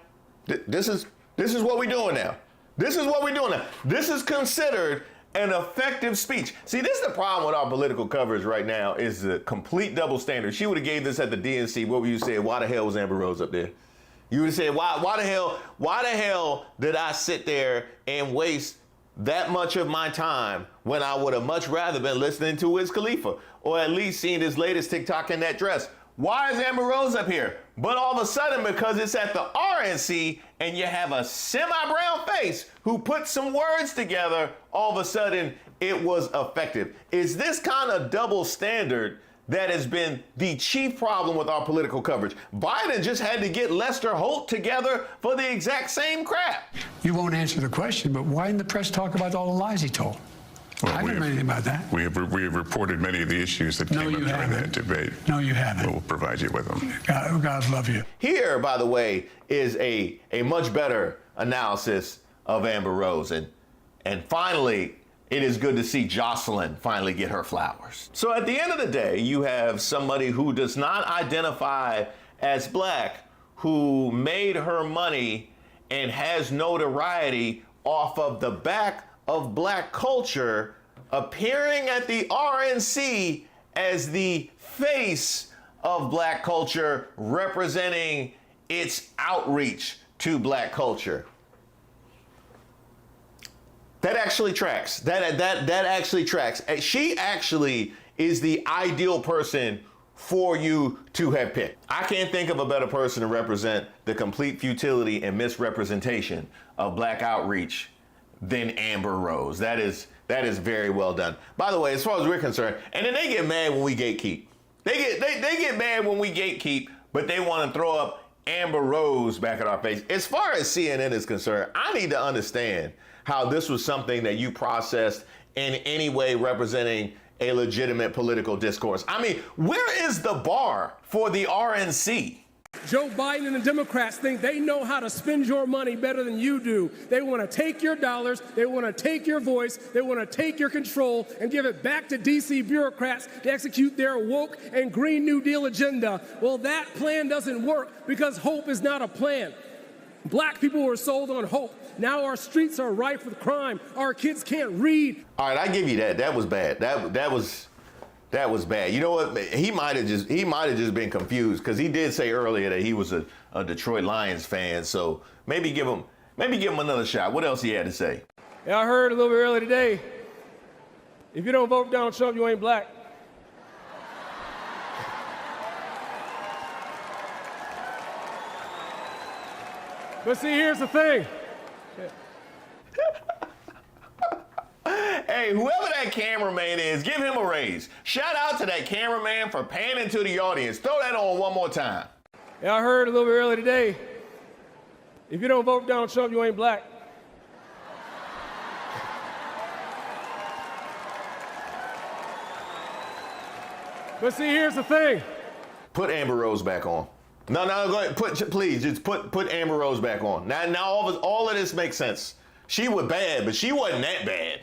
This is what we're doing now. This is what we're doing now. This is considered an effective speech. See, this is the problem with our political coverage right now, is the complete double standard. She would have gave this at the DNC. What would you say? Why the hell was Amber Rose up there? You would have said, why the hell did I sit there and waste that much of my time when I would have much rather been listening to Wiz Khalifa, or at least seeing his latest TikTok in that dress? Why is Amber Rose up here? But all of a sudden, because it's at the RNC and you have a semi-brown face who put some words together, all of a sudden it was effective. Is this kind of double standard that has been the chief problem with our political coverage? Biden just had to get Lester Holt together for the exact same crap. You won't answer the question, but why didn't the press talk about all the lies he told? Well, I don't know anything about that. We have reported many of the issues that came up during that debate. No, you haven't. We'll provide you with them. God love you. Here, by the way, is a much better analysis of Amber Rose. And finally, it is good to see Jocelyn finally get her flowers. So at the end of the day, you have somebody who does not identify as black, who made her money and has notoriety off of the back of black culture, appearing at the RNC as the face of black culture, representing its outreach to black culture. That actually tracks. That actually tracks. She actually is the ideal person for you to have picked. I can't think of a better person to represent the complete futility and misrepresentation of black outreach than Amber Rose. That is very well done. By the way, as far as we're concerned, and then they get mad when we gatekeep. They get mad when we gatekeep, but they want to throw up Amber Rose back at our face. As far as CNN is concerned, I need to understand how this was something that you processed in any way representing a legitimate political discourse. I mean, where is the bar for the RNC? Joe Biden and the Democrats think they know how to spend your money better than you do. They want to take your dollars, they want to take your voice, they want to take your control and give it back to D.C. bureaucrats to execute their woke and Green New Deal agenda. Well, that plan doesn't work because hope is not a plan. Black people were sold on hope. Now our streets are rife with crime. Our kids can't read. All right, I give you that. That was bad. That was bad. You know what? He might have just been confused because he did say earlier that he was a Detroit Lions fan. So maybe give him another shot. What else he had to say? Yeah, I heard a little bit earlier today. If you don't vote for Donald Trump, you ain't black. But see, here's the thing. Hey, whoever that cameraman is, give him a raise. Shout out to that cameraman for panning to the audience. Throw that on one more time. Yeah, I heard a little bit earlier today. If you don't vote for Donald Trump, you ain't black. But see, here's the thing. Put Amber Rose back on. No, go ahead. Please, just put Amber Rose back on. Now all of this makes sense. She was bad, but she wasn't that bad.